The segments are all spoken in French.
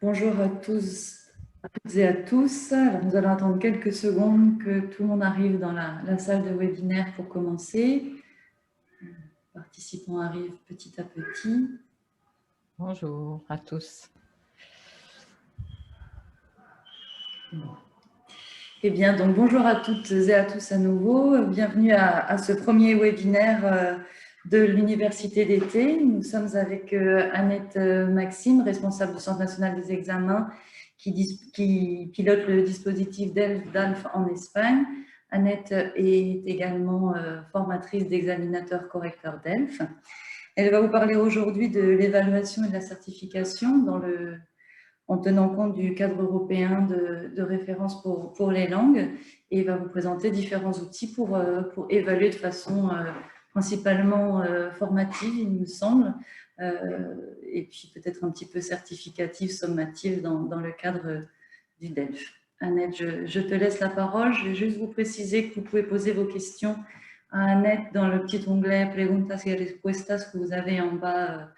Bonjour à tous, à toutes et à tous. Alors, nous allons attendre quelques secondes que tout le monde arrive dans la salle de webinaire pour commencer. Les participants arrivent petit à petit. Bonjour à tous. Eh bien, donc bonjour à toutes et à tous à nouveau. Bienvenue à ce premier webinaire de l'Université d'été. Nous sommes avec Annette Maxime, responsable du Centre national des examens, qui pilote le dispositif DALF en Espagne. Annette est également formatrice d'examinateurs correcteurs DELF. Elle va vous parler aujourd'hui de l'évaluation et de la certification en tenant compte du cadre européen de référence pour les langues, et va vous présenter différents outils pour évaluer de façon principalement formative, il me semble, et puis peut-être un petit peu certificative, sommative dans le cadre du DELF. Annette, je te laisse la parole. Je vais juste vous préciser que vous pouvez poser vos questions à Annette dans le petit onglet Preguntas y Respuestas que vous avez en bas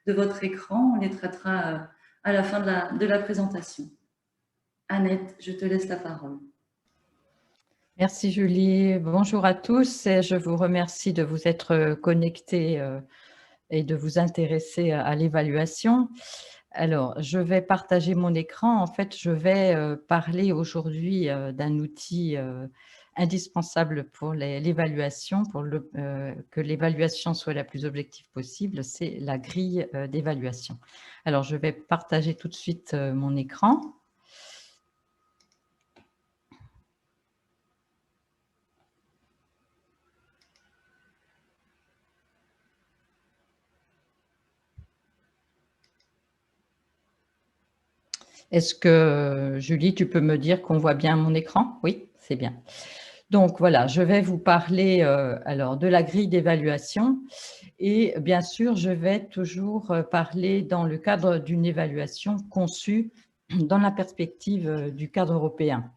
de votre écran. On les traitera à la fin de la présentation. Annette, je te laisse la parole. Merci Julie. Bonjour à tous et je vous remercie de vous être connectés et de vous intéresser à l'évaluation. Alors, je vais partager mon écran. En fait, je vais parler aujourd'hui d'un outil indispensable pour l'évaluation, pour que l'évaluation soit la plus objective possible, c'est la grille d'évaluation. Alors, je vais partager tout de suite mon écran. Est-ce que, Julie, tu peux me dire qu'on voit bien mon écran? Oui, c'est bien. Donc voilà, je vais vous parler alors de la grille d'évaluation et bien sûr, je vais toujours parler dans le cadre d'une évaluation conçue dans la perspective du cadre européen,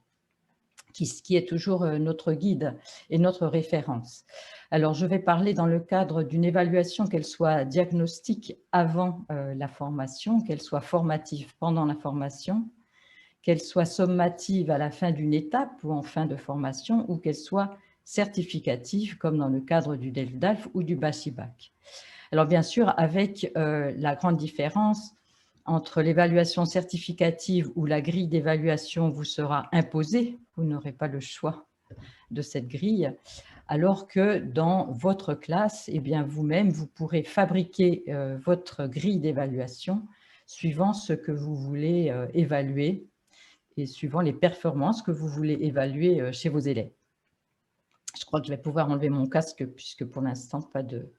qui est toujours notre guide et notre référence. Alors, je vais parler dans le cadre d'une évaluation, qu'elle soit diagnostique avant la formation, qu'elle soit formative pendant la formation, qu'elle soit sommative à la fin d'une étape ou en fin de formation, ou qu'elle soit certificative, comme dans le cadre du DELF ou du BACIBAC. Alors, bien sûr, avec la grande différence entre l'évaluation certificative où la grille d'évaluation vous sera imposée, vous n'aurez pas le choix de cette grille, alors que dans votre classe, eh bien vous-même, vous pourrez fabriquer votre grille d'évaluation suivant ce que vous voulez évaluer et suivant les performances que vous voulez évaluer chez vos élèves. Je crois que je vais pouvoir enlever mon casque puisque pour l'instant, pas de...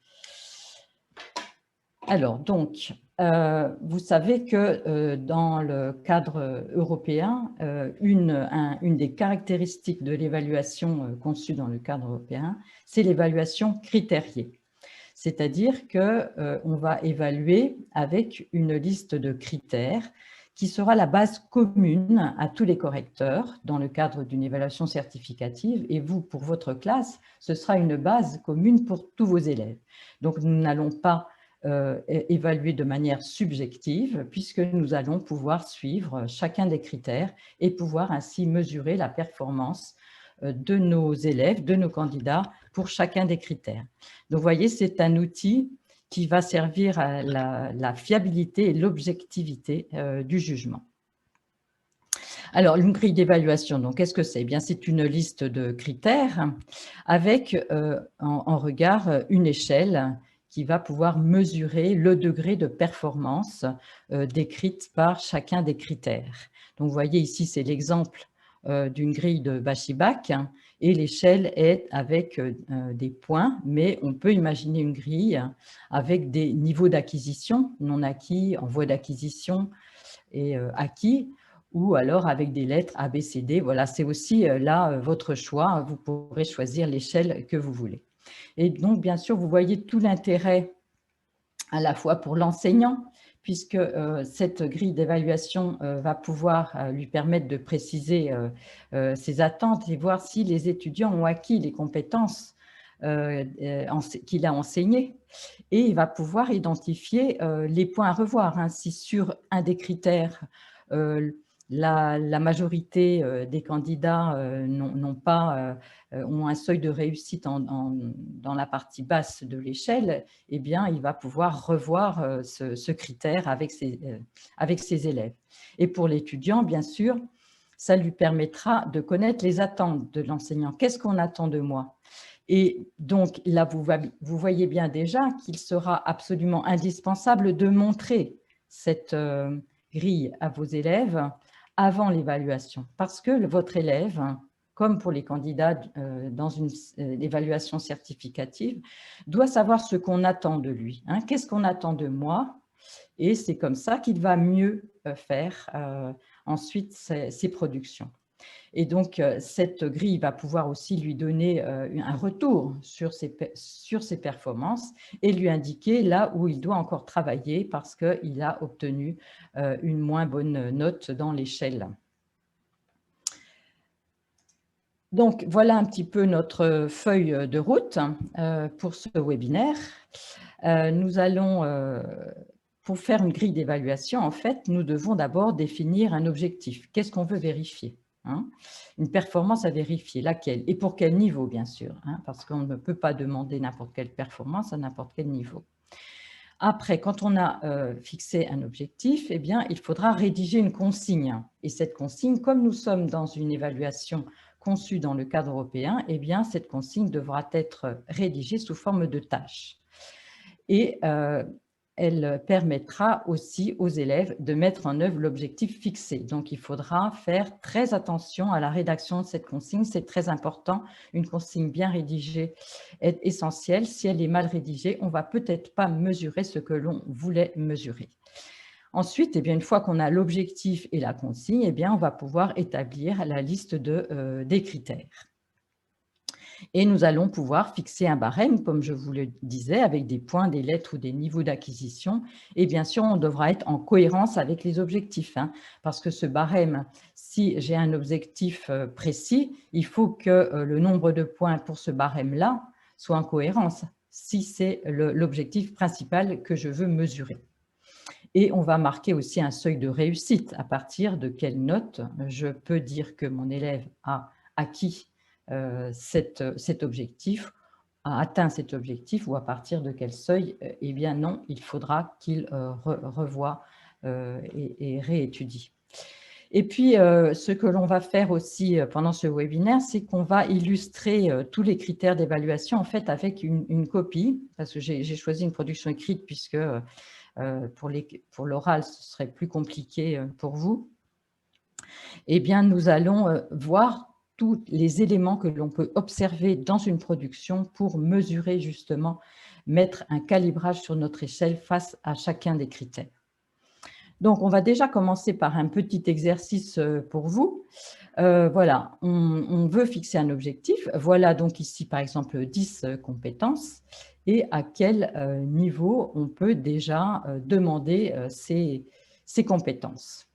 Alors, donc, vous savez que dans le cadre européen, une des caractéristiques de l'évaluation conçue dans le cadre européen, c'est l'évaluation critériée. C'est-à-dire qu'on va évaluer avec une liste de critères qui sera la base commune à tous les correcteurs dans le cadre d'une évaluation certificative. Et vous, pour votre classe, ce sera une base commune pour tous vos élèves. Donc, nous n'allons pas évaluer de manière subjective, puisque nous allons pouvoir suivre chacun des critères et pouvoir ainsi mesurer la performance de nos élèves, de nos candidats pour chacun des critères. Donc, vous voyez, c'est un outil qui va servir à la fiabilité et l'objectivité du jugement. Alors, une grille d'évaluation, donc qu'est-ce que c'est? Bien, c'est une liste de critères avec en regard une échelle qui va pouvoir mesurer le degré de performance décrite par chacun des critères. Donc, vous voyez ici, c'est l'exemple d'une grille de BACIBAC et l'échelle est avec des points, mais on peut imaginer une grille avec des niveaux d'acquisition, non acquis, en voie d'acquisition et acquis, ou alors avec des lettres A, B, C, D. Voilà, c'est aussi là votre choix. Vous pourrez choisir l'échelle que vous voulez. Et donc, bien sûr, vous voyez tout l'intérêt à la fois pour l'enseignant, puisque cette grille d'évaluation va pouvoir lui permettre de préciser ses attentes et voir si les étudiants ont acquis les compétences qu'il a enseignées. Et il va pouvoir identifier les points à revoir. Si sur un des critères, la majorité des candidats ont un seuil de réussite dans la partie basse de l'échelle, eh bien, il va pouvoir revoir ce critère avec ses élèves. Et pour l'étudiant, bien sûr, ça lui permettra de connaître les attentes de l'enseignant. Qu'est-ce qu'on attend de moi? Et donc, là, vous voyez bien déjà qu'il sera absolument indispensable de montrer cette grille à vos élèves avant l'évaluation. Parce que votre élève, comme pour les candidats dans une évaluation certificative, doit savoir ce qu'on attend de lui. Qu'est-ce qu'on attend de moi? Et c'est comme ça qu'il va mieux faire ensuite ses productions. Et donc, cette grille va pouvoir aussi lui donner un retour sur ses performances et lui indiquer là où il doit encore travailler parce qu'il a obtenu une moins bonne note dans l'échelle. Donc, voilà un petit peu notre feuille de route pour ce webinaire. Nous allons, pour faire une grille d'évaluation, en fait, nous devons d'abord définir un objectif. Qu'est-ce qu'on veut vérifier? Une performance à vérifier, laquelle? Et pour quel niveau, bien sûr, parce qu'on ne peut pas demander n'importe quelle performance à n'importe quel niveau. Après, quand on a fixé un objectif, eh bien, il faudra rédiger une consigne. Et cette consigne, comme nous sommes dans une évaluation conçue dans le cadre européen, eh bien, cette consigne devra être rédigée sous forme de tâches. Et elle permettra aussi aux élèves de mettre en œuvre l'objectif fixé. Donc, il faudra faire très attention à la rédaction de cette consigne. C'est très important. Une consigne bien rédigée est essentielle. Si elle est mal rédigée, on ne va peut-être pas mesurer ce que l'on voulait mesurer. Ensuite, eh bien, une fois qu'on a l'objectif et la consigne, eh bien, on va pouvoir établir la liste des critères. Et nous allons pouvoir fixer un barème, comme je vous le disais, avec des points, des lettres ou des niveaux d'acquisition. Et bien sûr, on devra être en cohérence avec les objectifs, parce que ce barème, si j'ai un objectif précis, il faut que le nombre de points pour ce barème-là soit en cohérence, si c'est l'objectif principal que je veux mesurer. Et on va marquer aussi un seuil de réussite. À partir de quelle note je peux dire que mon élève a acquis cet objectif, a atteint cet objectif, ou à partir de quel seuil, eh bien non, il faudra qu'il revoie et réétudie. Et puis, ce que l'on va faire aussi pendant ce webinaire, c'est qu'on va illustrer tous les critères d'évaluation en fait avec une copie, parce que j'ai choisi une production écrite puisque pour l'oral, ce serait plus compliqué pour vous. Eh bien, nous allons voir tous les éléments que l'on peut observer dans une production pour mesurer justement, mettre un calibrage sur notre échelle face à chacun des critères. Donc, on va déjà commencer par un petit exercice pour vous. Voilà, on veut fixer un objectif. Voilà donc ici, par exemple, 10 compétences et à quel niveau on peut déjà demander ces compétences.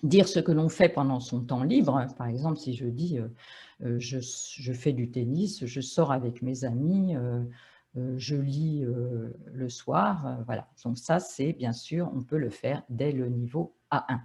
Dire ce que l'on fait pendant son temps libre. Par exemple, si je dis je fais du tennis, je sors avec mes amis, je lis le soir. Voilà. Donc ça, c'est bien sûr, on peut le faire dès le niveau A1.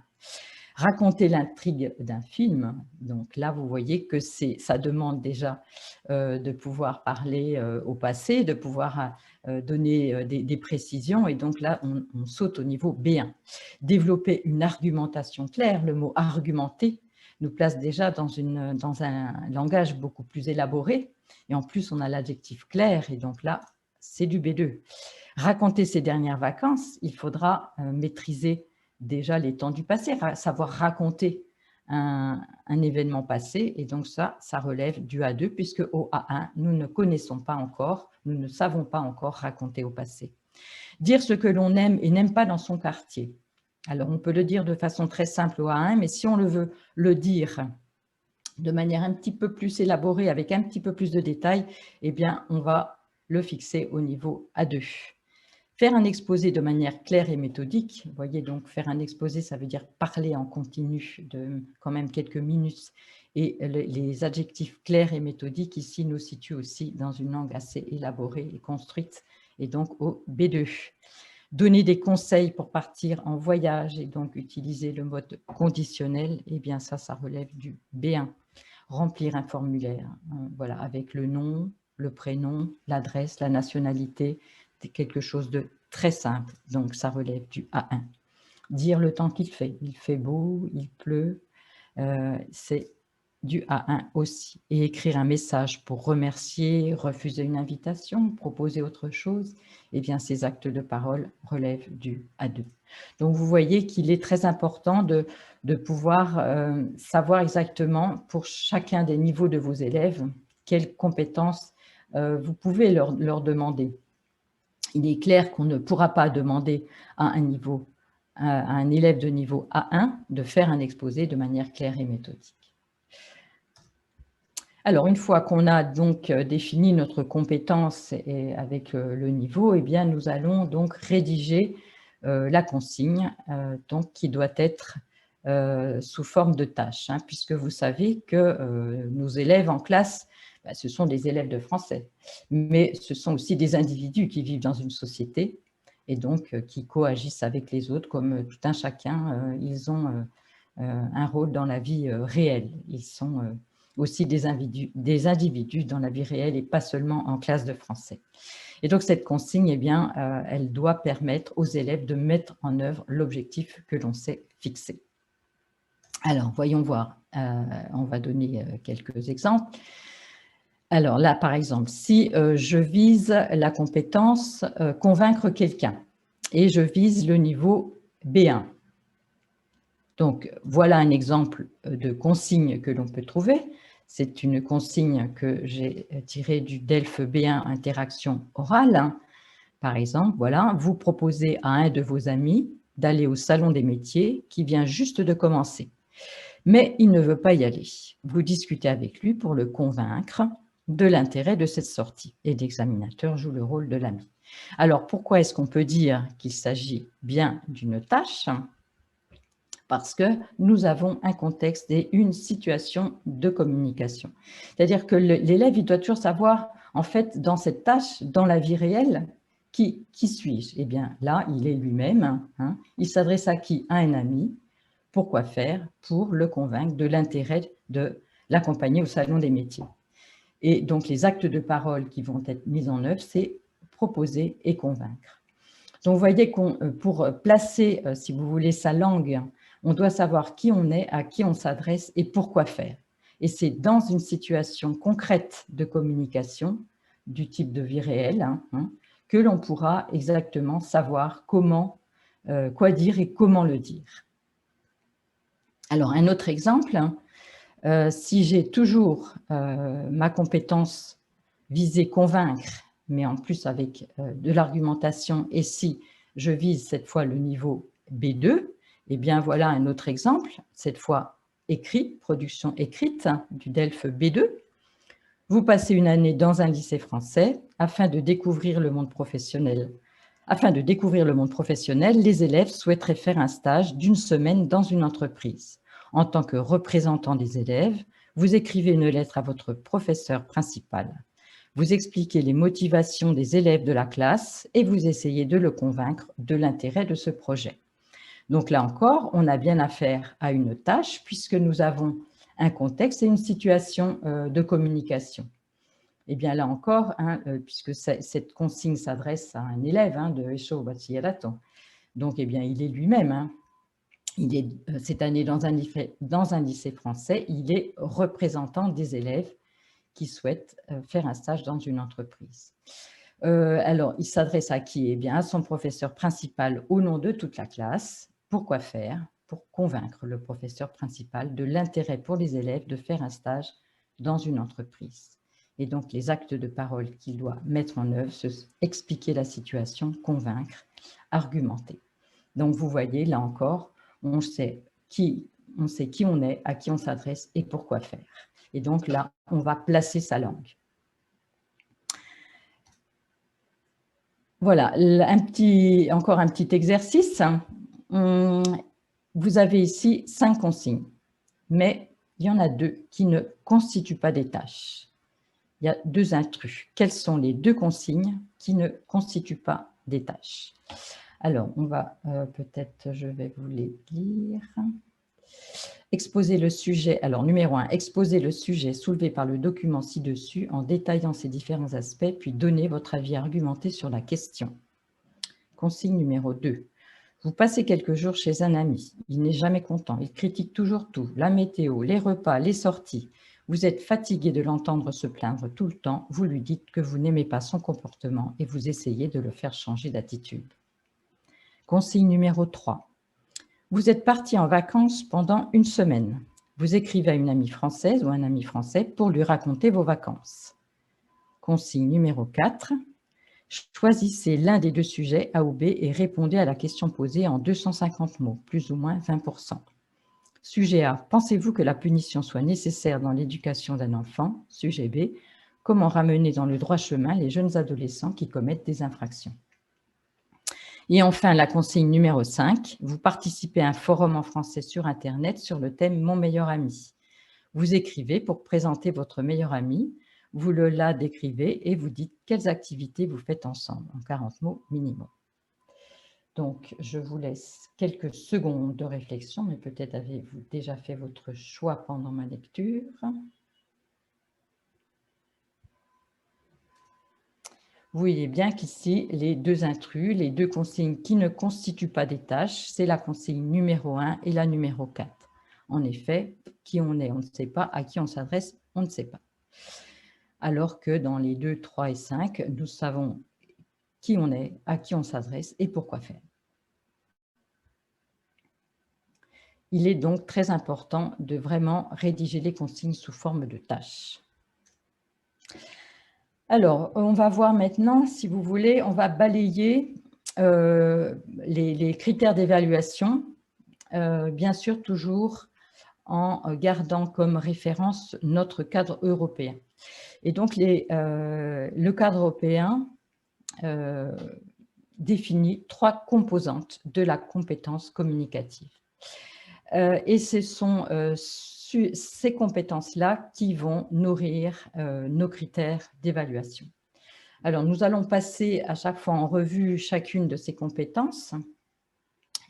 Raconter l'intrigue d'un film, donc là, vous voyez que ça demande déjà de pouvoir parler au passé, de pouvoir donner des précisions, et donc là, on saute au niveau B1. Développer une argumentation claire, le mot « argumenter » nous place déjà dans un langage beaucoup plus élaboré, et en plus, on a l'adjectif « clair », et donc là, c'est du B2. Raconter ses dernières vacances, il faudra maîtriser déjà les temps du passé, savoir raconter un événement passé, et donc ça relève du A2, puisque au A1, nous ne connaissons pas encore, nous ne savons pas encore raconter au passé. Dire ce que l'on aime et n'aime pas dans son quartier. Alors, on peut le dire de façon très simple au A1, mais si on le veut le dire de manière un petit peu plus élaborée, avec un petit peu plus de détails, eh bien, on va le fixer au niveau A2. Faire un exposé de manière claire et méthodique, vous voyez, donc faire un exposé, ça veut dire parler en continu de quand même quelques minutes, et les adjectifs clairs et méthodiques ici nous situent aussi dans une langue assez élaborée et construite, et donc au B2. Donner des conseils pour partir en voyage et donc utiliser le mode conditionnel, eh bien ça relève du B1. Remplir un formulaire, voilà, avec le nom, le prénom, l'adresse, la nationalité, c'est quelque chose de très simple, donc ça relève du A1. Dire le temps qu'il fait, il fait beau, il pleut, c'est du A1 aussi. Et écrire un message pour remercier, refuser une invitation, proposer autre chose, eh bien ces actes de parole relèvent du A2. Donc vous voyez qu'il est très important de pouvoir savoir exactement pour chacun des niveaux de vos élèves quelles compétences vous pouvez leur demander. Il est clair qu'on ne pourra pas demander à un élève de niveau A1 de faire un exposé de manière claire et méthodique. Alors, une fois qu'on a donc défini notre compétence avec le niveau, eh bien, nous allons donc rédiger la consigne donc, qui doit être sous forme de tâche, hein, puisque vous savez que nos élèves en classe, ce sont des élèves de français, mais ce sont aussi des individus qui vivent dans une société et donc qui coagissent avec les autres comme tout un chacun. Ils ont un rôle dans la vie réelle. Ils sont aussi des individus dans la vie réelle et pas seulement en classe de français. Et donc, cette consigne, eh bien, elle doit permettre aux élèves de mettre en œuvre l'objectif que l'on s'est fixé. Alors, voyons voir. On va donner quelques exemples. Alors là, par exemple, si je vise la compétence convaincre quelqu'un et je vise le niveau B1. Donc, voilà un exemple de consigne que l'on peut trouver. C'est une consigne que j'ai tirée du DELF B1 Interaction orale. Par exemple, voilà, vous proposez à un de vos amis d'aller au Salon des métiers qui vient juste de commencer. Mais il ne veut pas y aller. Vous discutez avec lui pour le convaincre de l'intérêt de cette sortie. Et l'examinateur joue le rôle de l'ami. Alors, pourquoi est-ce qu'on peut dire qu'il s'agit bien d'une tâche ? Parce que nous avons un contexte et une situation de communication. C'est-à-dire que l'élève, il doit toujours savoir, en fait, dans cette tâche, dans la vie réelle, qui suis-je? Eh bien, là, il est lui-même. Hein. Il s'adresse à qui? À un ami. Pourquoi faire? Pour le convaincre de l'intérêt de l'accompagner au Salon des métiers. Et donc, les actes de parole qui vont être mis en œuvre, c'est proposer et convaincre. Donc, vous voyez que pour placer, si vous voulez, sa langue, on doit savoir qui on est, à qui on s'adresse et pourquoi faire. Et c'est dans une situation concrète de communication, du type de vie réelle, que l'on pourra exactement savoir comment, quoi dire et comment le dire. Alors, un autre exemple, si j'ai toujours ma compétence visée convaincre, mais en plus avec de l'argumentation, et si je vise cette fois le niveau B2, eh bien voilà un autre exemple, cette fois écrit, production écrite du DELF B2. Vous passez une année dans un lycée français afin de découvrir le monde professionnel. Afin de découvrir le monde professionnel, les élèves souhaiteraient faire un stage d'une semaine dans une entreprise. En tant que représentant des élèves, vous écrivez une lettre à votre professeur principal. Vous expliquez les motivations des élèves de la classe et vous essayez de le convaincre de l'intérêt de ce projet. Donc là encore, on a bien affaire à une tâche puisque nous avons un contexte et une situation de communication. Et bien là encore, puisque cette consigne s'adresse à un élève de Esho Bachillerato, donc eh bien, il est lui-même, il est cette année dans un lycée français, il est représentant des élèves qui souhaitent faire un stage dans une entreprise. Alors, il s'adresse à qui? Eh bien, à son professeur principal au nom de toute la classe. Pourquoi faire? Pour convaincre le professeur principal de l'intérêt pour les élèves de faire un stage dans une entreprise. Et donc, les actes de parole qu'il doit mettre en œuvre, expliquer la situation, convaincre, argumenter. Donc, vous voyez, là encore, on sait qui on est, à qui on s'adresse et pourquoi faire. Et donc là, on va placer sa langue. Voilà, encore un petit exercice. Vous avez ici 5 consignes, mais il y en a 2 qui ne constituent pas des tâches. Il y a 2 intrus. Quelles sont les 2 consignes qui ne constituent pas des tâches? Alors, on va peut-être, je vais vous les lire. Exposer le sujet, alors numéro 1, exposer le sujet soulevé par le document ci-dessus en détaillant ses différents aspects, puis donner votre avis argumenté sur la question. Consigne numéro 2. Vous passez quelques jours chez un ami. Il n'est jamais content. Il critique toujours tout, la météo, les repas, les sorties. Vous êtes fatigué de l'entendre se plaindre tout le temps. Vous lui dites que vous n'aimez pas son comportement et vous essayez de le faire changer d'attitude. Consigne numéro 3. Vous êtes parti en vacances pendant une semaine. Vous écrivez à une amie française ou un ami français pour lui raconter vos vacances. Consigne numéro 4. Choisissez l'un des deux sujets, A ou B, et répondez à la question posée en 250 mots, plus ou moins 20%. Sujet A. Pensez-vous que la punition soit nécessaire dans l'éducation d'un enfant? Sujet B. Comment ramener dans le droit chemin les jeunes adolescents qui commettent des infractions? Et enfin, la consigne numéro 5. Vous participez à un forum en français sur Internet sur le thème « Mon meilleur ami ». Vous écrivez pour présenter votre meilleur ami. Vous la décrivez et vous dites quelles activités vous faites ensemble, en 40 mots minimum. Donc, je vous laisse quelques secondes de réflexion, mais peut-être avez-vous déjà fait votre choix pendant ma lecture. Vous voyez bien qu'ici, les deux intrus, les deux consignes qui ne constituent pas des tâches, c'est la consigne numéro 1 et la numéro 4. En effet, qui on est, on ne sait pas, à qui on s'adresse, on ne sait pas. Alors que dans les 2, 3 et 5, nous savons qui on est, à qui on s'adresse et pourquoi faire. Il est donc très important de vraiment rédiger les consignes sous forme de tâches. Alors, on va voir maintenant, si vous voulez, on va balayer les critères d'évaluation, bien sûr toujours en gardant comme référence notre cadre européen. Et donc, le cadre européen définit 3 composantes de la compétence communicative. Et ce sont ces compétences-là qui vont nourrir nos critères d'évaluation. Alors, nous allons passer à chaque fois en revue chacune de ces compétences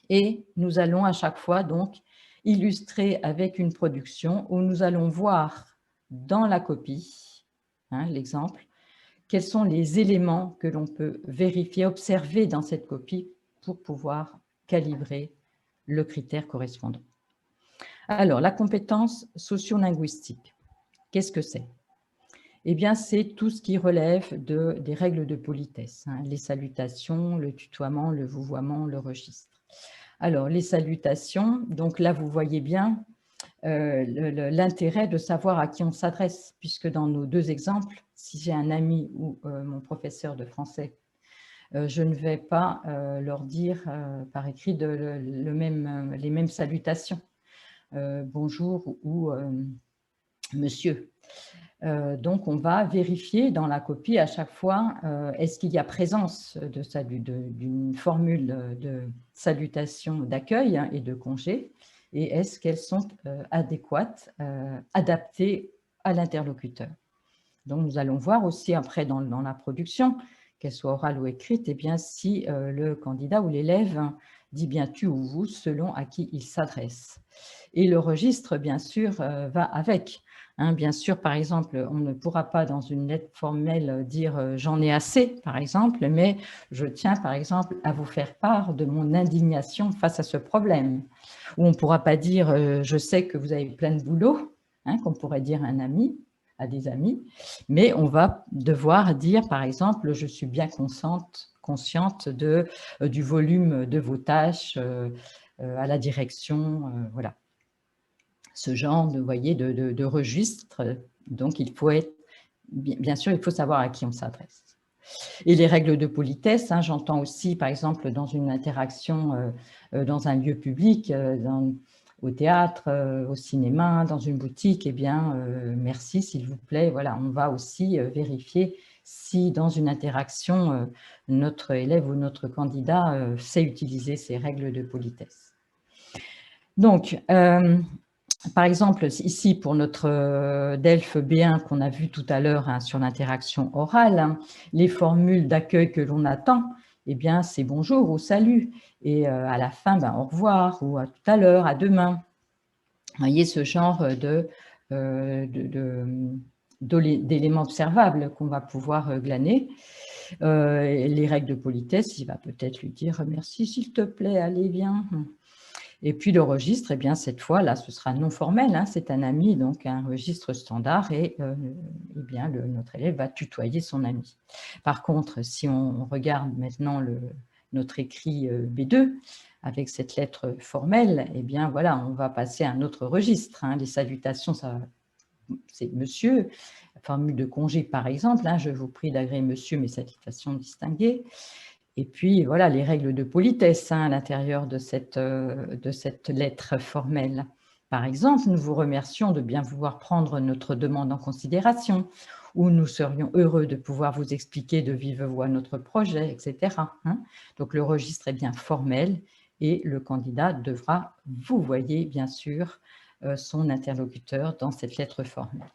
et nous allons à chaque fois donc illustrer avec une production où nous allons voir dans la copie, l'exemple, quels sont les éléments que l'on peut vérifier, observer dans cette copie pour pouvoir calibrer le critère correspondant. Alors, la compétence socio-linguistique, qu'est-ce que c'est? Eh bien, c'est tout ce qui relève des règles de politesse, les salutations, le tutoiement, le vouvoiement, le registre. Alors, les salutations, donc là, vous voyez bien l'intérêt de savoir à qui on s'adresse, puisque dans nos 2 exemples, si j'ai un ami ou mon professeur de français, je ne vais pas leur dire par écrit les mêmes salutations. Bonjour ou monsieur. Donc, on va vérifier dans la copie à chaque fois, est-ce qu'il y a présence d'une formule de salutation d'accueil et de congé, et est-ce qu'elles sont adéquates, adaptées à l'interlocuteur. Donc, nous allons voir aussi après dans la production, qu'elle soit orale ou écrite, eh bien, si le candidat ou l'élève dit bien tu ou vous selon à qui il s'adresse. Et le registre, bien sûr, va avec. Bien sûr, par exemple, on ne pourra pas dans une lettre formelle dire « j'en ai assez », par exemple, mais je tiens, par exemple, à vous faire part de mon indignation face à ce problème. Ou on ne pourra pas dire « je sais que vous avez plein de boulot », qu'on pourrait dire à un ami, à des amis, mais on va devoir dire, par exemple, « je suis bien consciente du volume de vos tâches à la direction », voilà. Ce genre de registre. Donc, il faut être, bien sûr, il faut savoir à qui on s'adresse. Et les règles de politesse, j'entends aussi, par exemple, dans une interaction dans un lieu public, au théâtre, au cinéma, dans une boutique, eh bien, merci, s'il vous plaît. Voilà, on va aussi vérifier si, dans une interaction, notre élève ou notre candidat sait utiliser ces règles de politesse. Donc, par exemple, ici, pour notre DELF B1 qu'on a vu tout à l'heure sur l'interaction orale, les formules d'accueil que l'on attend, eh bien, c'est bonjour ou salut. Et à la fin, ben, au revoir ou à tout à l'heure, à demain. Vous voyez ce genre d'éléments observables qu'on va pouvoir glaner. Les règles de politesse, il va peut-être lui dire « merci, s'il te plaît, allez, viens ». Et puis le registre, eh bien, cette fois, là, ce sera non formel, hein, c'est un ami, donc un registre standard, et eh bien, notre élève va tutoyer son ami. Par contre, si on regarde maintenant notre écrit B2, avec cette lettre formelle, eh bien, voilà, on va passer à un autre registre. Hein. Les salutations, c'est monsieur. Formule de congé, par exemple, hein, je vous prie d'agréer monsieur, mes salutations distinguées. Et puis, voilà, les règles de politesse hein, à l'intérieur de cette lettre formelle. Par exemple, nous vous remercions de bien vouloir prendre notre demande en considération, ou nous serions heureux de pouvoir vous expliquer de vive voix notre projet, etc. Hein. Donc, le registre est bien formel et le candidat devra, vous voyez bien sûr, son interlocuteur dans cette lettre formelle.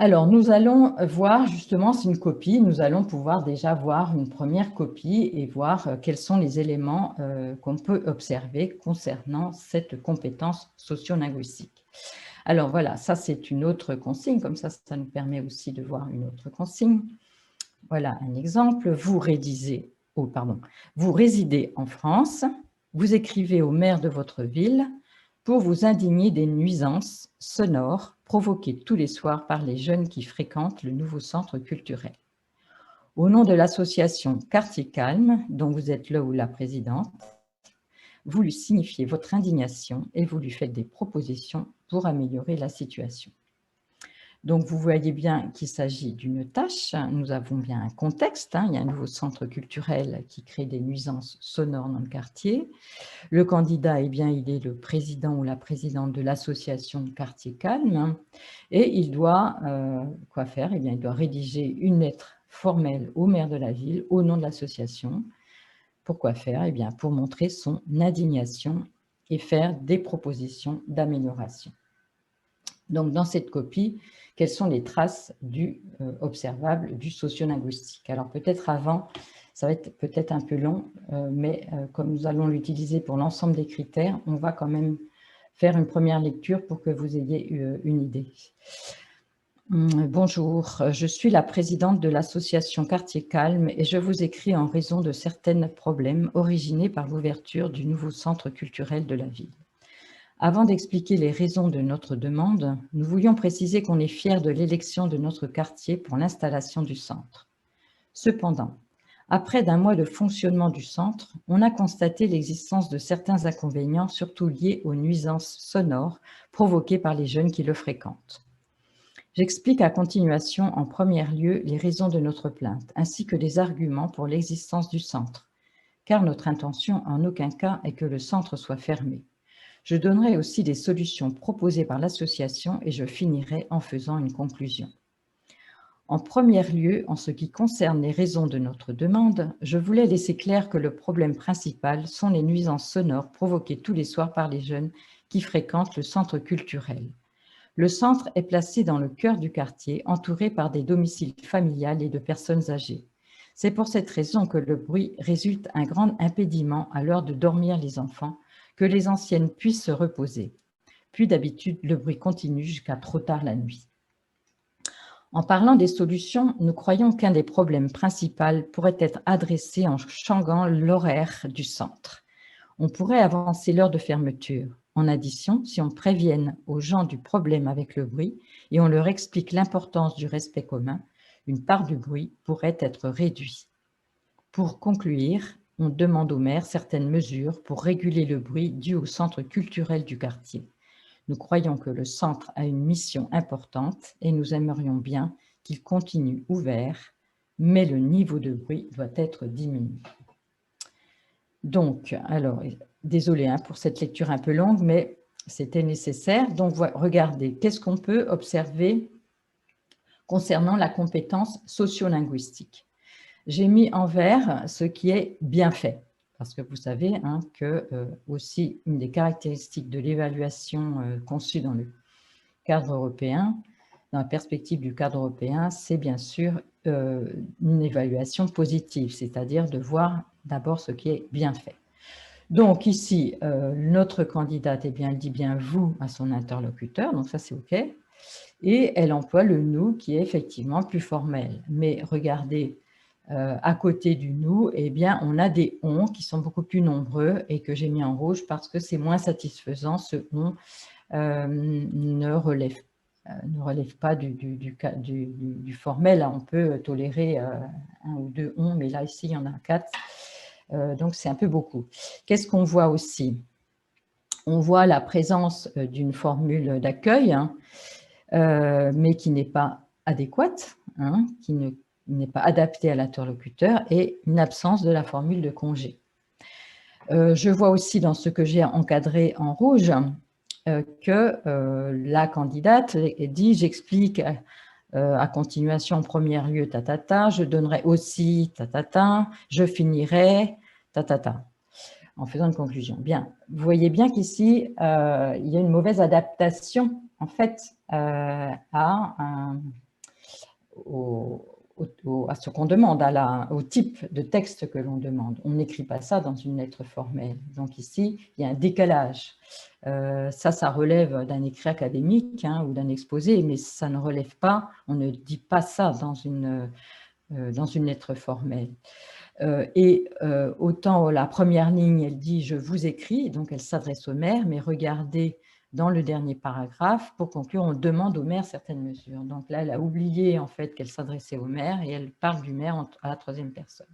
Alors, nous allons voir justement, c'est une copie, nous allons pouvoir déjà voir une première copie et voir quels sont les éléments qu'on peut observer concernant cette compétence socio-linguistique. Alors voilà, ça c'est une autre consigne, comme ça nous permet aussi de voir une autre consigne. Voilà un exemple, vous résidez en France, vous écrivez au maire de votre ville pour vous indigner des nuisances sonores provoquées tous les soirs par les jeunes qui fréquentent le nouveau centre culturel. Au nom de l'association Quartier Calme, dont vous êtes le ou la présidente, vous lui signifiez votre indignation et vous lui faites des propositions pour améliorer la situation. Donc, vous voyez bien qu'il s'agit d'une tâche. Nous avons bien un contexte. Hein, il y a un nouveau centre culturel qui crée des nuisances sonores dans le quartier. Le candidat, eh bien, il est le président ou la présidente de l'association Quartier Calme et il doit quoi faire? Eh bien, il doit rédiger une lettre formelle au maire de la ville au nom de l'association. Pourquoi faire? Eh bien, pour montrer son indignation et faire des propositions d'amélioration. Donc, dans cette copie, quelles sont les traces observables du sociolinguistique? Alors, peut-être avant, ça va être peut-être un peu long, mais comme nous allons l'utiliser pour l'ensemble des critères, on va quand même faire une première lecture pour que vous ayez une idée. Bonjour, je suis la présidente de l'association Quartier Calme et je vous écris en raison de certains problèmes originés par l'ouverture du nouveau centre culturel de la ville. Avant d'expliquer les raisons de notre demande, nous voulions préciser qu'on est fiers de l'élection de notre quartier pour l'installation du centre. Cependant, après d'un mois de fonctionnement du centre, on a constaté l'existence de certains inconvénients, surtout liés aux nuisances sonores provoquées par les jeunes qui le fréquentent. J'explique à continuation en premier lieu les raisons de notre plainte, ainsi que les arguments pour l'existence du centre, car notre intention en aucun cas est que le centre soit fermé. Je donnerai aussi des solutions proposées par l'association et je finirai en faisant une conclusion. En premier lieu, en ce qui concerne les raisons de notre demande, je voulais laisser clair que le problème principal sont les nuisances sonores provoquées tous les soirs par les jeunes qui fréquentent le centre culturel. Le centre est placé dans le cœur du quartier, entouré par des domiciles familiales et de personnes âgées. C'est pour cette raison que le bruit résulte un grand impédiment à l'heure de dormir les enfants, que les anciennes puissent se reposer. Puis d'habitude, le bruit continue jusqu'à trop tard la nuit. En parlant des solutions, nous croyons qu'un des problèmes principaux pourrait être adressé en changeant l'horaire du centre. On pourrait avancer l'heure de fermeture. En addition, si on prévienne aux gens du problème avec le bruit et on leur explique l'importance du respect commun, une part du bruit pourrait être réduite. Pour conclure, on demande au maire certaines mesures pour réguler le bruit dû au centre culturel du quartier. Nous croyons que le centre a une mission importante et nous aimerions bien qu'il continue ouvert, mais le niveau de bruit doit être diminué. Donc, alors, désolé hein, pour cette lecture un peu longue, mais c'était nécessaire. Donc, regardez, qu'est-ce qu'on peut observer concernant la compétence sociolinguistique? J'ai mis en vert ce qui est bien fait, parce que vous savez hein, que aussi une des caractéristiques de l'évaluation conçue dans le cadre européen, dans la perspective du cadre européen, c'est bien sûr une évaluation positive, c'est-à-dire de voir d'abord ce qui est bien fait. Donc ici, notre candidate, eh bien, elle dit bien « vous » à son interlocuteur, donc ça c'est OK. Et elle emploie le « nous » qui est effectivement plus formel. Mais regardez, à côté du « nous », eh bien, on a des « on » qui sont beaucoup plus nombreux et que j'ai mis en rouge parce que c'est moins satisfaisant. Ce « on » ne relève pas du formel. On peut tolérer un ou deux « on », mais là, ici, il y en a 4. Donc, c'est un peu beaucoup. Qu'est-ce qu'on voit aussi? On voit la présence d'une formule d'accueil, hein, mais qui n'est pas adéquate, hein, qui n'est pas adaptée à l'interlocuteur, et une absence de la formule de congé. Je vois aussi dans ce que j'ai encadré en rouge que la candidate dit « j'explique à continuation en premier lieu, je donnerai aussi, je finirai, en faisant une conclusion. » Bien, vous voyez bien qu'ici, il y a une mauvaise adaptation, en fait, à ce qu'on demande, au type de texte que l'on demande. On n'écrit pas ça dans une lettre formelle. Donc ici, il y a un décalage. Ça relève d'un écrit académique, hein, ou d'un exposé, mais ça ne relève pas, on ne dit pas ça dans une lettre formelle. Autant la première ligne, elle dit « je vous écris », donc elle s'adresse au maire, mais regardez dans le dernier paragraphe, pour conclure, on demande au maire certaines mesures. Donc là, elle a oublié en fait qu'elle s'adressait au maire et elle parle du maire à la troisième personne.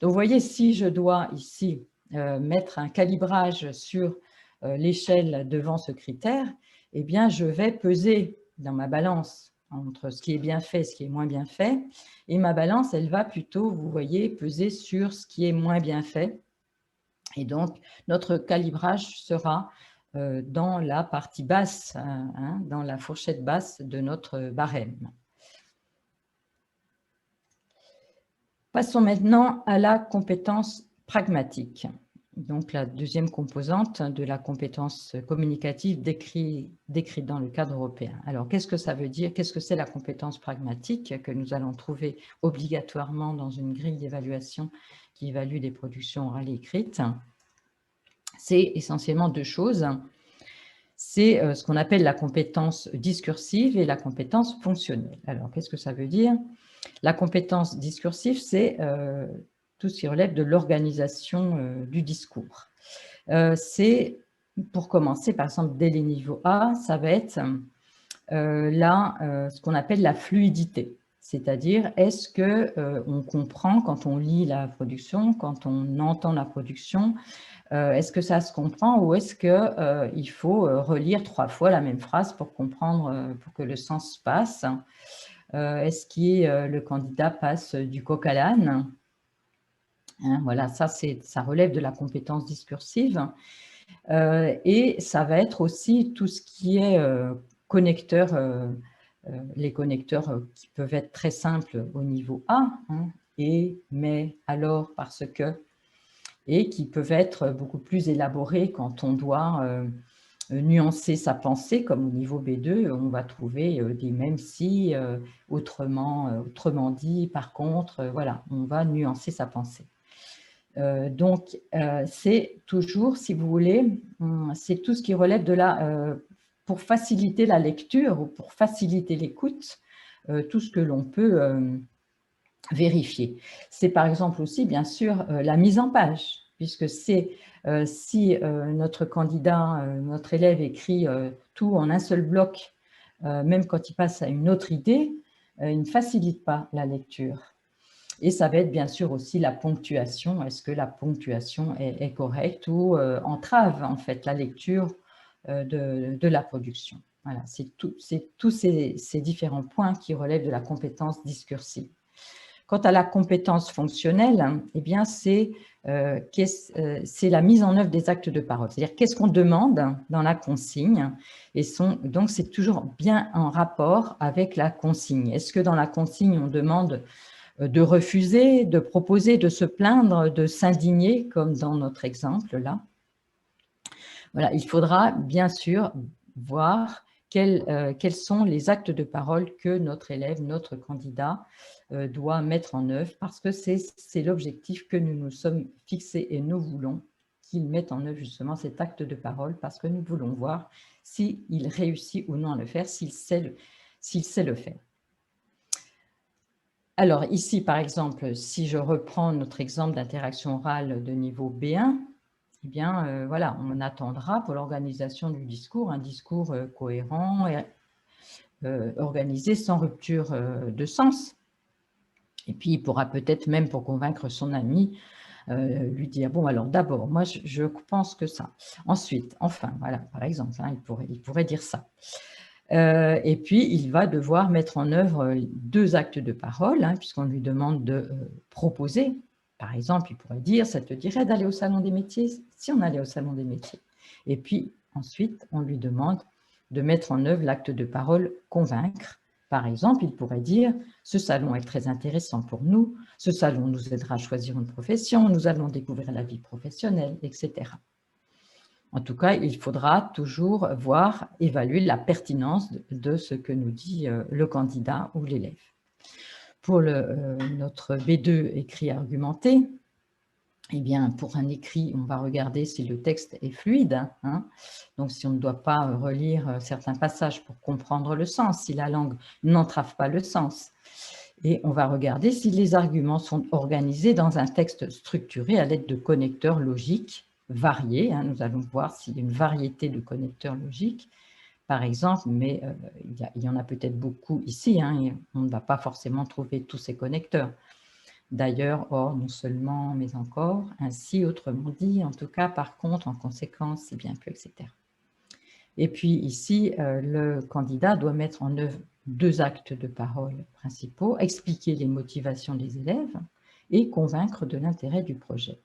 Donc vous voyez, si je dois ici mettre un calibrage sur l'échelle devant ce critère, eh bien je vais peser dans ma balance entre ce qui est bien fait et ce qui est moins bien fait. Et ma balance, elle va plutôt, vous voyez, peser sur ce qui est moins bien fait. Et donc, notre calibrage sera dans la partie basse, hein, dans la fourchette basse de notre barème. Passons maintenant à la compétence pragmatique. Donc, la deuxième composante de la compétence communicative décrite dans le cadre européen. Alors, qu'est-ce que ça veut dire? Qu'est-ce que c'est la compétence pragmatique que nous allons trouver obligatoirement dans une grille d'évaluation qui évalue des productions orales et écrites? C'est essentiellement deux choses. C'est ce qu'on appelle la compétence discursive et la compétence fonctionnelle. Alors, qu'est-ce que ça veut dire? La compétence discursive, c'est tout ce qui relève de l'organisation du discours. C'est, pour commencer, par exemple, dès les niveaux A, ça va être ce qu'on appelle la fluidité. C'est-à-dire, est-ce qu'on comprend quand on lit la production, quand on entend la production, est-ce que ça se comprend ou est-ce qu'il faut relire 3 fois la même phrase pour comprendre, pour que le sens passe? Est-ce que le candidat passe du coq à l'âne? Hein, voilà, ça relève de la compétence discursive. Et ça va être aussi tout ce qui est connecteur, les connecteurs qui peuvent être très simples au niveau A, hein, et, mais, alors, parce que, et qui peuvent être beaucoup plus élaborés quand on doit nuancer sa pensée, comme au niveau B2, on va trouver des même si, autrement dit, par contre, voilà, on va nuancer sa pensée. Donc, c'est toujours, si vous voulez, c'est tout ce qui relève de pour faciliter la lecture ou pour faciliter l'écoute, tout ce que l'on peut vérifier. C'est par exemple aussi, bien sûr, la mise en page, puisque c'est si notre candidat, notre élève écrit tout en un seul bloc, même quand il passe à une autre idée, il ne facilite pas la lecture. Et ça va être bien sûr aussi la ponctuation. Est-ce que la ponctuation est correcte ou entrave en fait la lecture de la production? Voilà, c'est tous ces différents points qui relèvent de la compétence discursive. Quant à la compétence fonctionnelle, eh bien c'est la mise en œuvre des actes de parole. C'est-à-dire qu'est-ce qu'on demande dans la consigne, et donc c'est toujours bien en rapport avec la consigne. Est-ce que dans la consigne on demande de refuser, de proposer, de se plaindre, de s'indigner, comme dans notre exemple là? Voilà, il faudra bien sûr voir quels sont les actes de parole que notre élève, notre candidat doit mettre en œuvre, parce que c'est l'objectif que nous nous sommes fixés et nous voulons qu'il mette en œuvre justement cet acte de parole, parce que nous voulons voir s'il réussit ou non à le faire, s'il sait le faire. Alors ici, par exemple, si je reprends notre exemple d'interaction orale de niveau B1, eh bien, voilà, on attendra pour l'organisation du discours, un discours cohérent et organisé sans rupture de sens. Et puis, il pourra peut-être même, pour convaincre son ami, lui dire, bon, alors d'abord, moi, je pense que ça. Ensuite, enfin, voilà, par exemple, hein, il pourrait dire ça. Et puis, il va devoir mettre en œuvre 2 actes de parole, hein, puisqu'on lui demande de proposer. Par exemple, il pourrait dire, ça te dirait d'aller au salon des métiers, si on allait au salon des métiers. Et puis, ensuite, on lui demande de mettre en œuvre l'acte de parole convaincre. Par exemple, il pourrait dire, ce salon est très intéressant pour nous, ce salon nous aidera à choisir une profession, nous allons découvrir la vie professionnelle, etc. En tout cas, il faudra toujours voir, évaluer la pertinence de ce que nous dit le candidat ou l'élève. Pour notre B2 écrit argumenté, eh bien, pour un écrit, on va regarder si le texte est fluide, hein, donc si on ne doit pas relire certains passages pour comprendre le sens, si la langue n'entrave pas le sens. Et on va regarder si les arguments sont organisés dans un texte structuré à l'aide de connecteurs logiques variés. Hein, nous allons voir s'il y a une variété de connecteurs logiques, par exemple, mais il y en a peut-être beaucoup ici, hein, et on ne va pas forcément trouver tous ces connecteurs. D'ailleurs, or, non seulement, mais encore, ainsi, autrement dit, en tout cas, par contre, en conséquence, c'est bien que, etc. Et puis ici, le candidat doit mettre en œuvre 2 actes de parole principaux, expliquer les motivations des élèves et convaincre de l'intérêt du projet,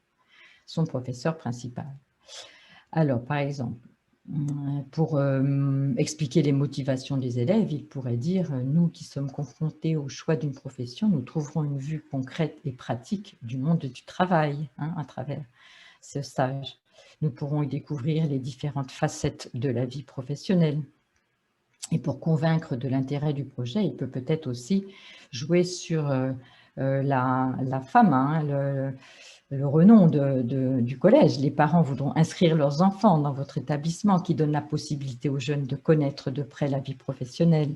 son professeur principal. Alors, par exemple, pour expliquer les motivations des élèves, il pourrait dire « Nous qui sommes confrontés au choix d'une profession, nous trouverons une vue concrète et pratique du monde du travail hein, à travers ce stage. Nous pourrons y découvrir les différentes facettes de la vie professionnelle. Et pour convaincre de l'intérêt du projet, il peut peut-être aussi jouer sur la femme, hein, le renom du collège. Les parents voudront inscrire leurs enfants dans votre établissement qui donne la possibilité aux jeunes de connaître de près la vie professionnelle.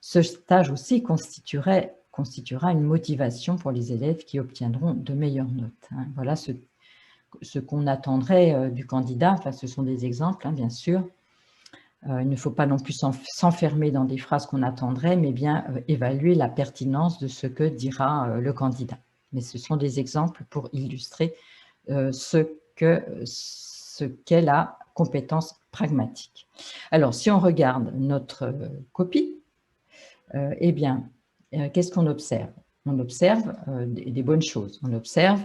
Ce stage aussi constituera une motivation pour les élèves qui obtiendront de meilleures notes. Hein. Voilà ce qu'on attendrait du candidat. Enfin, ce sont des exemples, hein, bien sûr. Il ne faut pas non plus s'enfermer dans des phrases qu'on attendrait, mais bien évaluer la pertinence de ce que dira le candidat. Mais ce sont des exemples pour illustrer ce qu'est la compétence pragmatique. Alors, si on regarde notre copie, eh bien, qu'est-ce qu'on observe? On observe des bonnes choses. On observe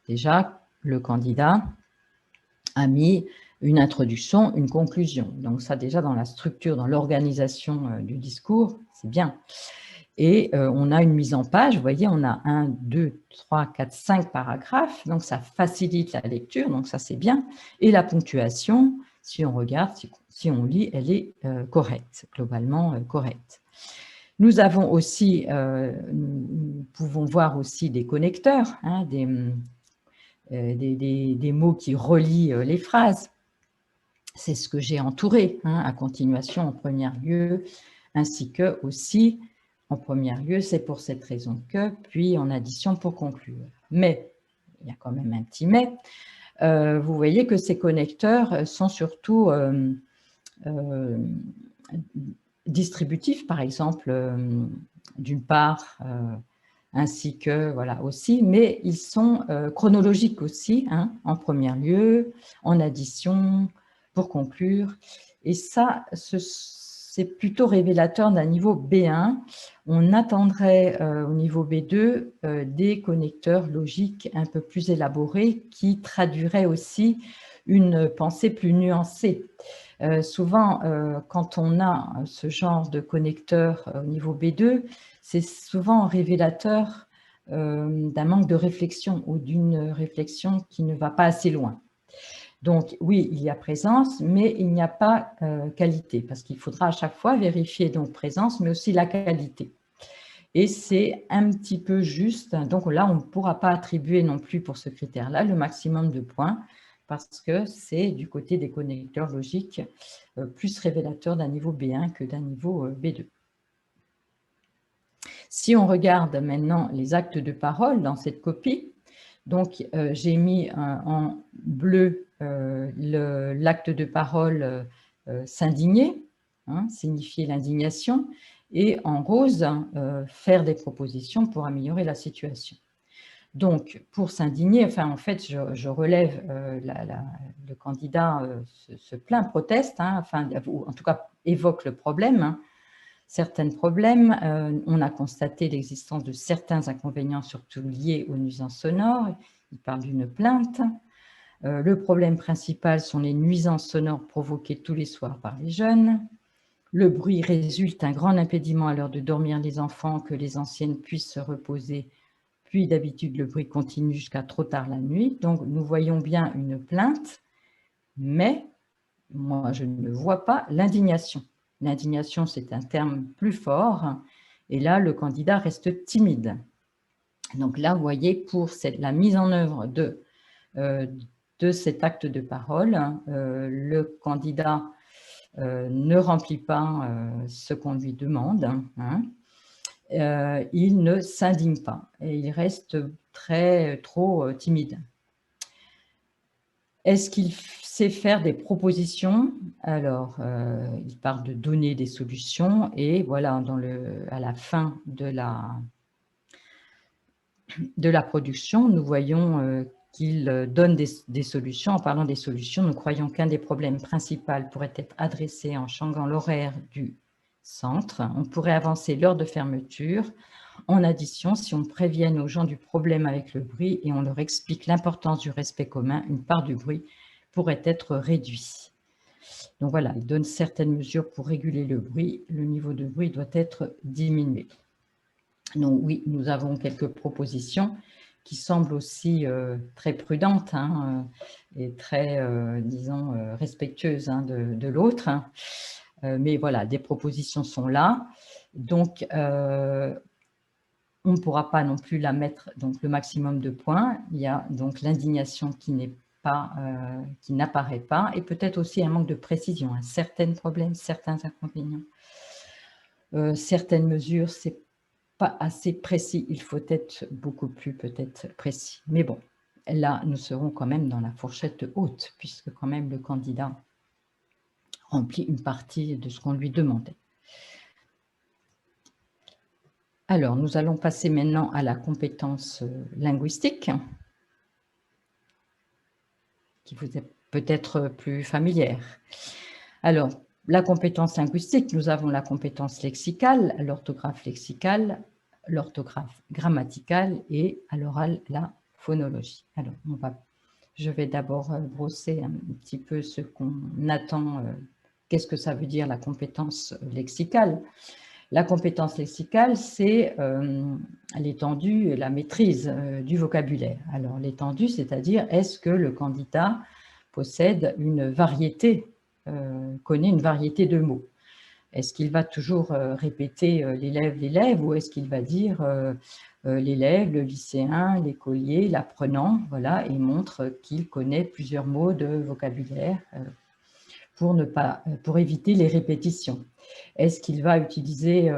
déjà le candidat a mis une introduction, une conclusion. Donc ça, déjà, dans la structure, dans l'organisation du discours, c'est bien. Et on a une mise en page, vous voyez, on a 1, 2, 3, 4, 5 paragraphes, donc ça facilite la lecture, donc ça c'est bien. Et la ponctuation, si on regarde, si on lit, elle est correcte, globalement correcte. Nous avons aussi, nous pouvons voir aussi des connecteurs, hein, des mots qui relient les phrases. C'est ce que j'ai entouré, hein, à continuation en premier lieu, ainsi que aussi en premier lieu, c'est pour cette raison que, puis en addition pour conclure. Mais, il y a quand même un petit mais, vous voyez que ces connecteurs sont surtout distributifs, par exemple, d'une part, ainsi que, voilà, aussi, mais ils sont chronologiques aussi, hein, en premier lieu, en addition, pour conclure. Et ça, c'est plutôt révélateur d'un niveau B1. On attendrait au niveau B2 des connecteurs logiques un peu plus élaborés qui traduiraient aussi une pensée plus nuancée. Souvent, quand on a ce genre de connecteur au niveau B2, c'est souvent révélateur d'un manque de réflexion ou d'une réflexion qui ne va pas assez loin. Donc, oui, il y a présence, mais il n'y a pas qualité, parce qu'il faudra à chaque fois vérifier donc présence, mais aussi la qualité. Et c'est un petit peu juste. Donc là, on ne pourra pas attribuer non plus pour ce critère-là le maximum de points, parce que c'est du côté des connecteurs logiques plus révélateur d'un niveau B1 que d'un niveau B2. Si on regarde maintenant les actes de parole dans cette copie, donc j'ai mis en bleu l'acte de parole s'indigner, hein, signifier l'indignation, et en rose, faire des propositions pour améliorer la situation. Donc, pour s'indigner, enfin, en fait, je relève, le candidat se plaint, proteste, hein, enfin, ou en tout cas évoque le problème, hein, certains problèmes. On a constaté l'existence de certains inconvénients, surtout liés aux nuisances sonores. Il parle d'une plainte. Le problème principal sont les nuisances sonores provoquées tous les soirs par les jeunes. Le bruit résulte un grand impédiment à l'heure de dormir les enfants, que les anciennes puissent se reposer, puis d'habitude le bruit continue jusqu'à trop tard la nuit. Donc nous voyons bien une plainte, mais moi je ne vois pas l'indignation. L'indignation, c'est un terme plus fort, et là le candidat reste timide. Donc là, vous voyez, pour la mise en œuvre de cet acte de parole, le candidat ne remplit pas ce qu'on lui demande, hein. Il ne s'indigne pas et il reste trop timide. Est-ce qu'il sait faire des propositions? Alors, il parle de donner des solutions et voilà, à la fin de la production, nous voyons qu'il donne des solutions. En parlant des solutions, nous croyons qu'un des problèmes principaux pourrait être adressé en changeant l'horaire du centre. On pourrait avancer l'heure de fermeture. En addition, si on prévient aux gens du problème avec le bruit et on leur explique l'importance du respect commun, une part du bruit pourrait être réduite. Donc voilà, il donne certaines mesures pour réguler le bruit. Le niveau de bruit doit être diminué. Donc oui, nous avons quelques propositions qui semblent aussi très prudentes, hein, et très, disons, respectueuses, hein, de l'autre. Hein. Mais voilà, des propositions sont là. Donc, on ne pourra pas non plus la mettre donc le maximum de points. Il y a donc l'indignation qui n'apparaît pas, et peut-être aussi un manque de précision, hein, certains problèmes, certains inconvénients, certaines mesures, c'est pas assez précis. Il faut être beaucoup plus peut-être précis. Mais bon, là, nous serons quand même dans la fourchette haute, puisque quand même le candidat remplit une partie de ce qu'on lui demandait. Alors, nous allons passer maintenant à la compétence linguistique, qui vous est peut-être plus familière. Alors, la compétence linguistique, nous avons la compétence lexicale, l'orthographe lexicale, l'orthographe grammaticale et à l'oral, la phonologie. Alors, je vais d'abord brosser un petit peu ce qu'on attend. Qu'est-ce que ça veut dire la compétence lexicale? La compétence lexicale, c'est l'étendue et la maîtrise du vocabulaire. Alors, l'étendue, c'est-à-dire, est-ce que le candidat possède une variété, connaît une variété de mots? Est-ce qu'il va toujours répéter l'élève, ou est-ce qu'il va dire l'élève, le lycéen, l'écolier, l'apprenant, voilà, et montre qu'il connaît plusieurs mots de vocabulaire pour éviter les répétitions? Est-ce qu'il va utiliser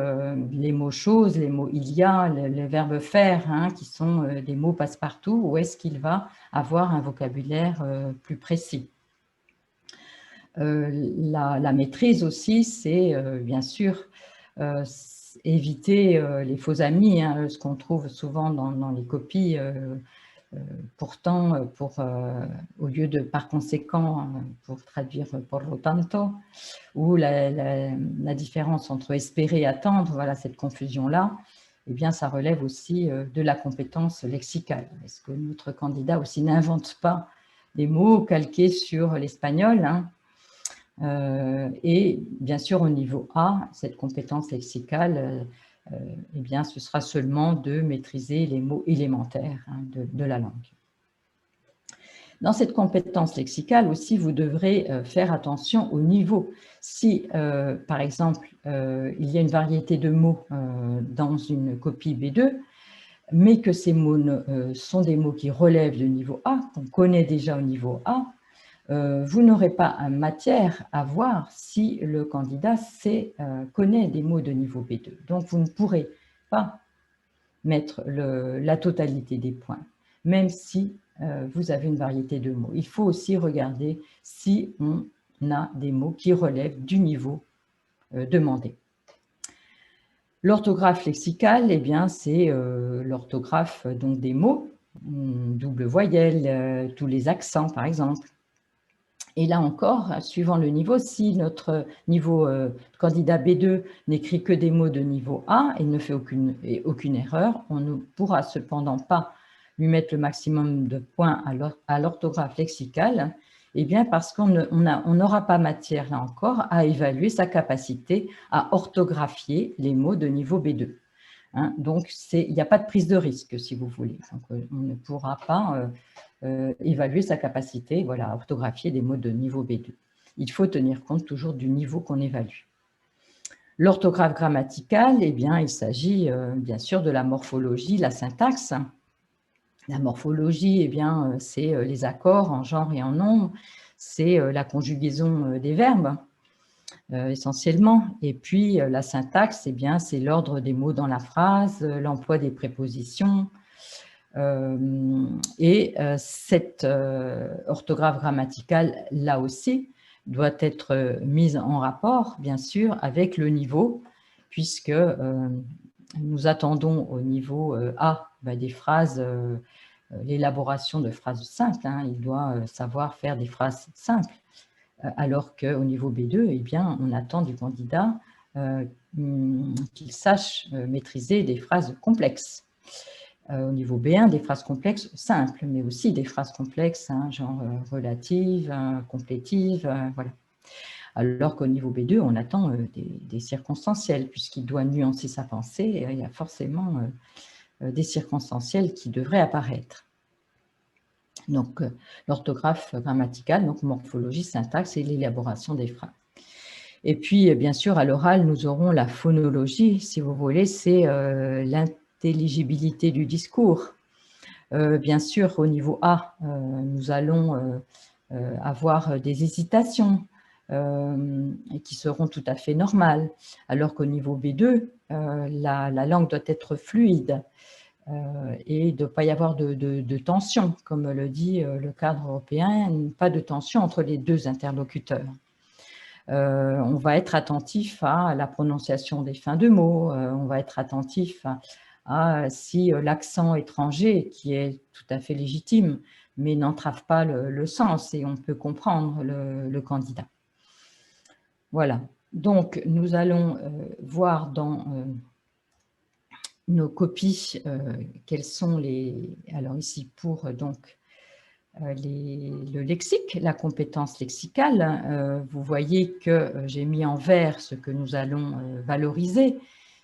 les mots choses, les mots il y a, les verbes faire, hein, qui sont des mots passe-partout, ou est-ce qu'il va avoir un vocabulaire plus précis? La maîtrise aussi, c'est bien sûr éviter les faux amis, hein, ce qu'on trouve souvent dans les copies. Pourtant, au lieu de par conséquent, pour traduire por lo tanto, ou la différence entre espérer et attendre, voilà, cette confusion-là, eh bien, ça relève aussi de la compétence lexicale. Est-ce que notre candidat aussi n'invente pas des mots calqués sur l'espagnol, hein? Et bien sûr, au niveau A, cette compétence lexicale, eh bien, ce sera seulement de maîtriser les mots élémentaires, hein, de la langue. Dans cette compétence lexicale aussi, vous devrez faire attention au niveau. Si, par exemple, il y a une variété de mots dans une copie B2, mais que ces mots sont des mots qui relèvent du niveau A, qu'on connaît déjà au niveau A, vous n'aurez pas matière à voir si le candidat connaît des mots de niveau B2. Donc, vous ne pourrez pas mettre la totalité des points, même si vous avez une variété de mots. Il faut aussi regarder si on a des mots qui relèvent du niveau demandé. L'orthographe lexicale, eh bien, c'est l'orthographe des mots, double voyelle, tous les accents, par exemple. Et là encore, suivant le niveau, si notre niveau candidat B2 n'écrit que des mots de niveau A et ne fait aucune erreur, on ne pourra cependant pas lui mettre le maximum de points à l'orthographe lexicale, eh bien parce qu'on n'aura pas matière, là encore, à évaluer sa capacité à orthographier les mots de niveau B2. Hein, donc, il n'y a pas de prise de risque, si vous voulez. Donc, on ne pourra pas évaluer sa capacité à orthographier des mots de niveau B2. Il faut tenir compte toujours du niveau qu'on évalue. L'orthographe grammaticale, eh bien, il s'agit bien sûr de la morphologie, la syntaxe. La morphologie, eh bien, c'est les accords en genre et en nombre, c'est la conjugaison des verbes, essentiellement. Et puis, la syntaxe, eh bien, c'est l'ordre des mots dans la phrase, l'emploi des prépositions. Cette orthographe grammaticale, là aussi, doit être mise en rapport, bien sûr, avec le niveau, puisque nous attendons au niveau A des phrases, l'élaboration de phrases simples. Hein, il doit savoir faire des phrases simples. Alors qu'au niveau B2, eh bien, on attend du candidat qu'il sache maîtriser des phrases complexes. Au niveau B1, des phrases complexes simples, mais aussi des phrases complexes, hein, genre relatives, complétives, voilà. Alors qu'au niveau B2, on attend des circonstanciels, puisqu'il doit nuancer sa pensée, et il y a forcément des circonstanciels qui devraient apparaître. Donc, l'orthographe grammaticale, donc morphologie, syntaxe et l'élaboration des phrases. Et puis, bien sûr, à l'oral, nous aurons la phonologie, si vous voulez, c'est l'intelligibilité du discours. Bien sûr, au niveau A, nous allons avoir des hésitations qui seront tout à fait normales, alors qu'au niveau B2, la langue doit être fluide. Et il ne doit pas y avoir de tension, comme le dit le cadre européen, pas de tension entre les deux interlocuteurs. On va être attentif à la prononciation des fins de mots, on va être attentif à si l'accent étranger, qui est tout à fait légitime, mais n'entrave pas le sens et on peut comprendre le candidat. Voilà, donc nous allons voir dans nos copies, quels sont les… Alors ici, pour donc le lexique, la compétence lexicale, vous voyez que j'ai mis en vert ce que nous allons valoriser.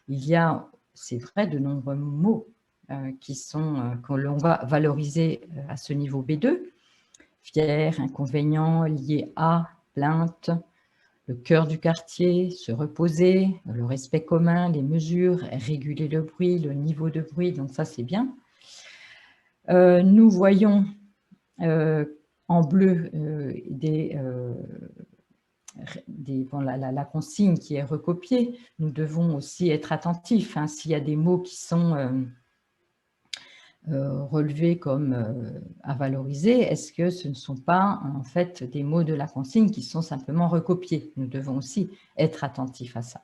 Il y a, c'est vrai, de nombreux mots que l'on va valoriser à ce niveau B2. Fier, inconvénient, lié à, plainte, le cœur du quartier, se reposer, le respect commun, les mesures, réguler le bruit, le niveau de bruit, donc ça c'est bien. Nous voyons en bleu la consigne qui est recopiée. Nous devons aussi être attentifs. Hein, s'il y a des mots qui sont relevés comme à valoriser, est-ce que ce ne sont pas en fait des mots de la consigne qui sont simplement recopiés? Nous devons aussi être attentifs à ça.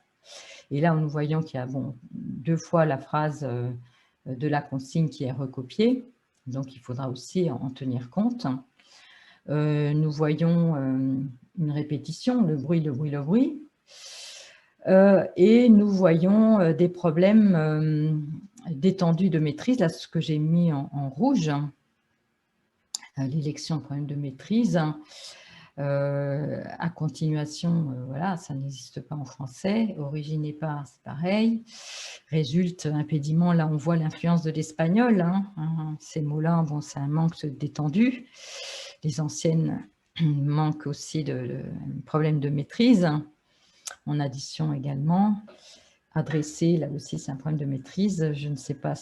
Et là, nous voyons qu'il y a deux fois la phrase de la consigne qui est recopiée, donc il faudra aussi en tenir compte. Nous voyons une répétition, le bruit, le bruit, le bruit. Et nous voyons des problèmes d'étendue de maîtrise, là ce que j'ai mis en rouge, l'élection problème de maîtrise. À continuation, voilà, ça n'existe pas en français. Origine et part, c'est pareil. Résulte, impédiment, là on voit l'influence de l'espagnol. Hein. Ces mots-là, bon, c'est un manque d'étendue. les anciennes manquent aussi de problèmes de maîtrise. En addition également, adressé, là aussi c'est un problème de maîtrise. Je ne sais pas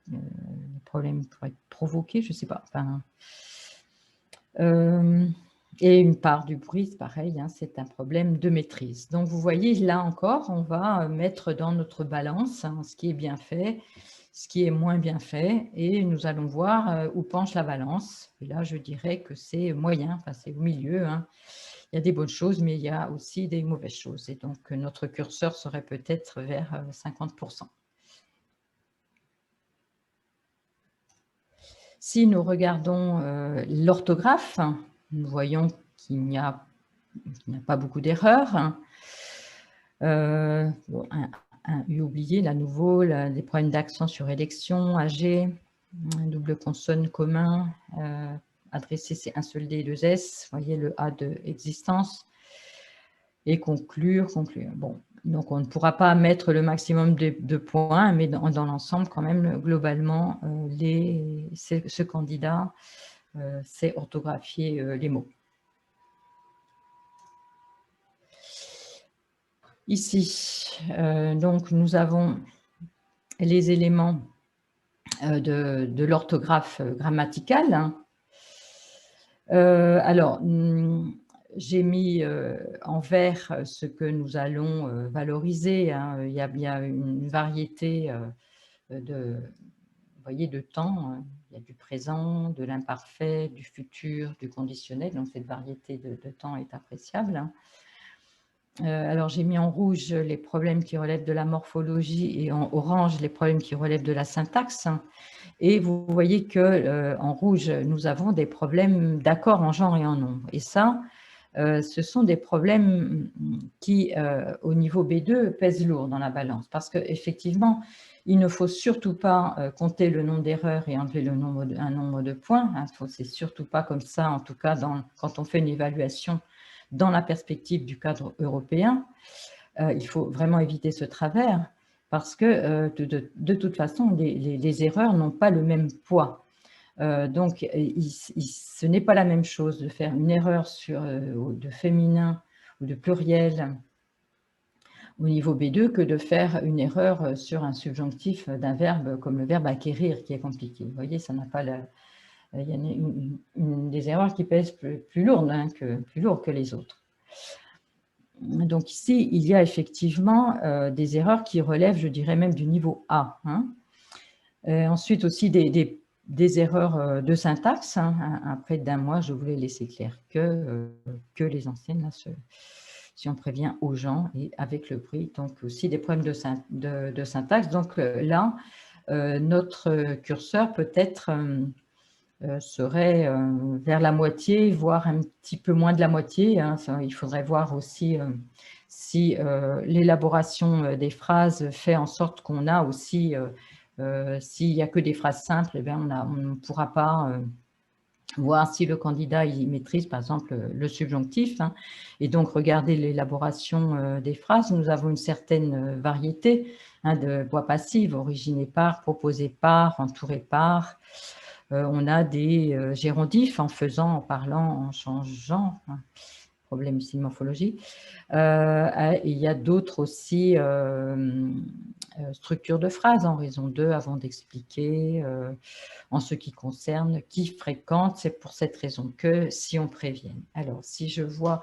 les problèmes pourraient être provoqués, je ne sais pas. Enfin, et une part du bruit, c'est pareil, hein, c'est un problème de maîtrise. Donc vous voyez, là encore, on va mettre dans notre balance hein, ce qui est bien fait, ce qui est moins bien fait, et nous allons voir où penche la balance. Et là, je dirais que c'est moyen, enfin c'est au milieu. Hein. Il y a des bonnes choses, mais il y a aussi des mauvaises choses. Et donc, notre curseur serait peut-être vers 50%. Si nous regardons l'orthographe, nous voyons qu'il n'y a pas beaucoup d'erreurs. Bon, un U oublié, là, nouveau, des problèmes d'accent sur élection, AG, un double consonne commun, adressé, c'est un seul D et deux S, vous voyez le A de existence, et conclure. Bon, donc on ne pourra pas mettre le maximum de points, mais dans l'ensemble, quand même, globalement, ce candidat sait orthographier les mots. Ici, donc nous avons les éléments de l'orthographe grammaticale. Alors, j'ai mis en vert ce que nous allons valoriser. Hein. Il y a une variété vous voyez, de temps. Il y a du présent, de l'imparfait, du futur, du conditionnel. Donc, cette variété de temps est appréciable. Alors, j'ai mis en rouge les problèmes qui relèvent de la morphologie et en orange les problèmes qui relèvent de la syntaxe. Et vous voyez qu'en rouge, nous avons des problèmes d'accord en genre et en nombre. Et ça, ce sont des problèmes qui, au niveau B2, pèsent lourd dans la balance. Parce qu'effectivement, il ne faut surtout pas compter le nombre d'erreurs et enlever un nombre de points. Hein. C'est surtout pas comme ça, en tout cas, quand on fait une évaluation dans la perspective du cadre européen. Il faut vraiment éviter ce travers parce que de toute façon, les erreurs n'ont pas le même poids. Donc, ce n'est pas la même chose de faire une erreur de féminin ou de pluriel au niveau B2 que de faire une erreur sur un subjonctif d'un verbe comme le verbe acquérir qui est compliqué. Vous voyez, ça n'a pas il y a des erreurs qui pèsent plus lourd que les autres. Donc ici, il y a effectivement des erreurs qui relèvent, je dirais même du niveau A. Hein. Ensuite aussi des erreurs de syntaxe. Hein. Après d'un mois, je voulais laisser clair que les anciennes, là, si on prévient aux gens et avec le bruit, donc aussi des problèmes de syntaxe. Donc là, notre curseur peut-être serait vers la moitié, voire un petit peu moins de la moitié. Hein. Il faudrait voir aussi si l'élaboration des phrases fait en sorte qu'on a aussi, s'il n'y a que des phrases simples, eh bien, on ne pourra pas voir si le candidat il maîtrise par exemple le subjonctif. Hein. Et donc, regarder l'élaboration des phrases, nous avons une certaine variété hein, de voix passives, originée par, proposée par, entourée par. On a des gérondifs en parlant, en changeant, hein, problème ici de morphologie. Il y a d'autres aussi structures de phrases en raison d'eux avant d'expliquer en ce qui concerne qui fréquente, c'est pour cette raison que si on prévient. Alors, si je vois...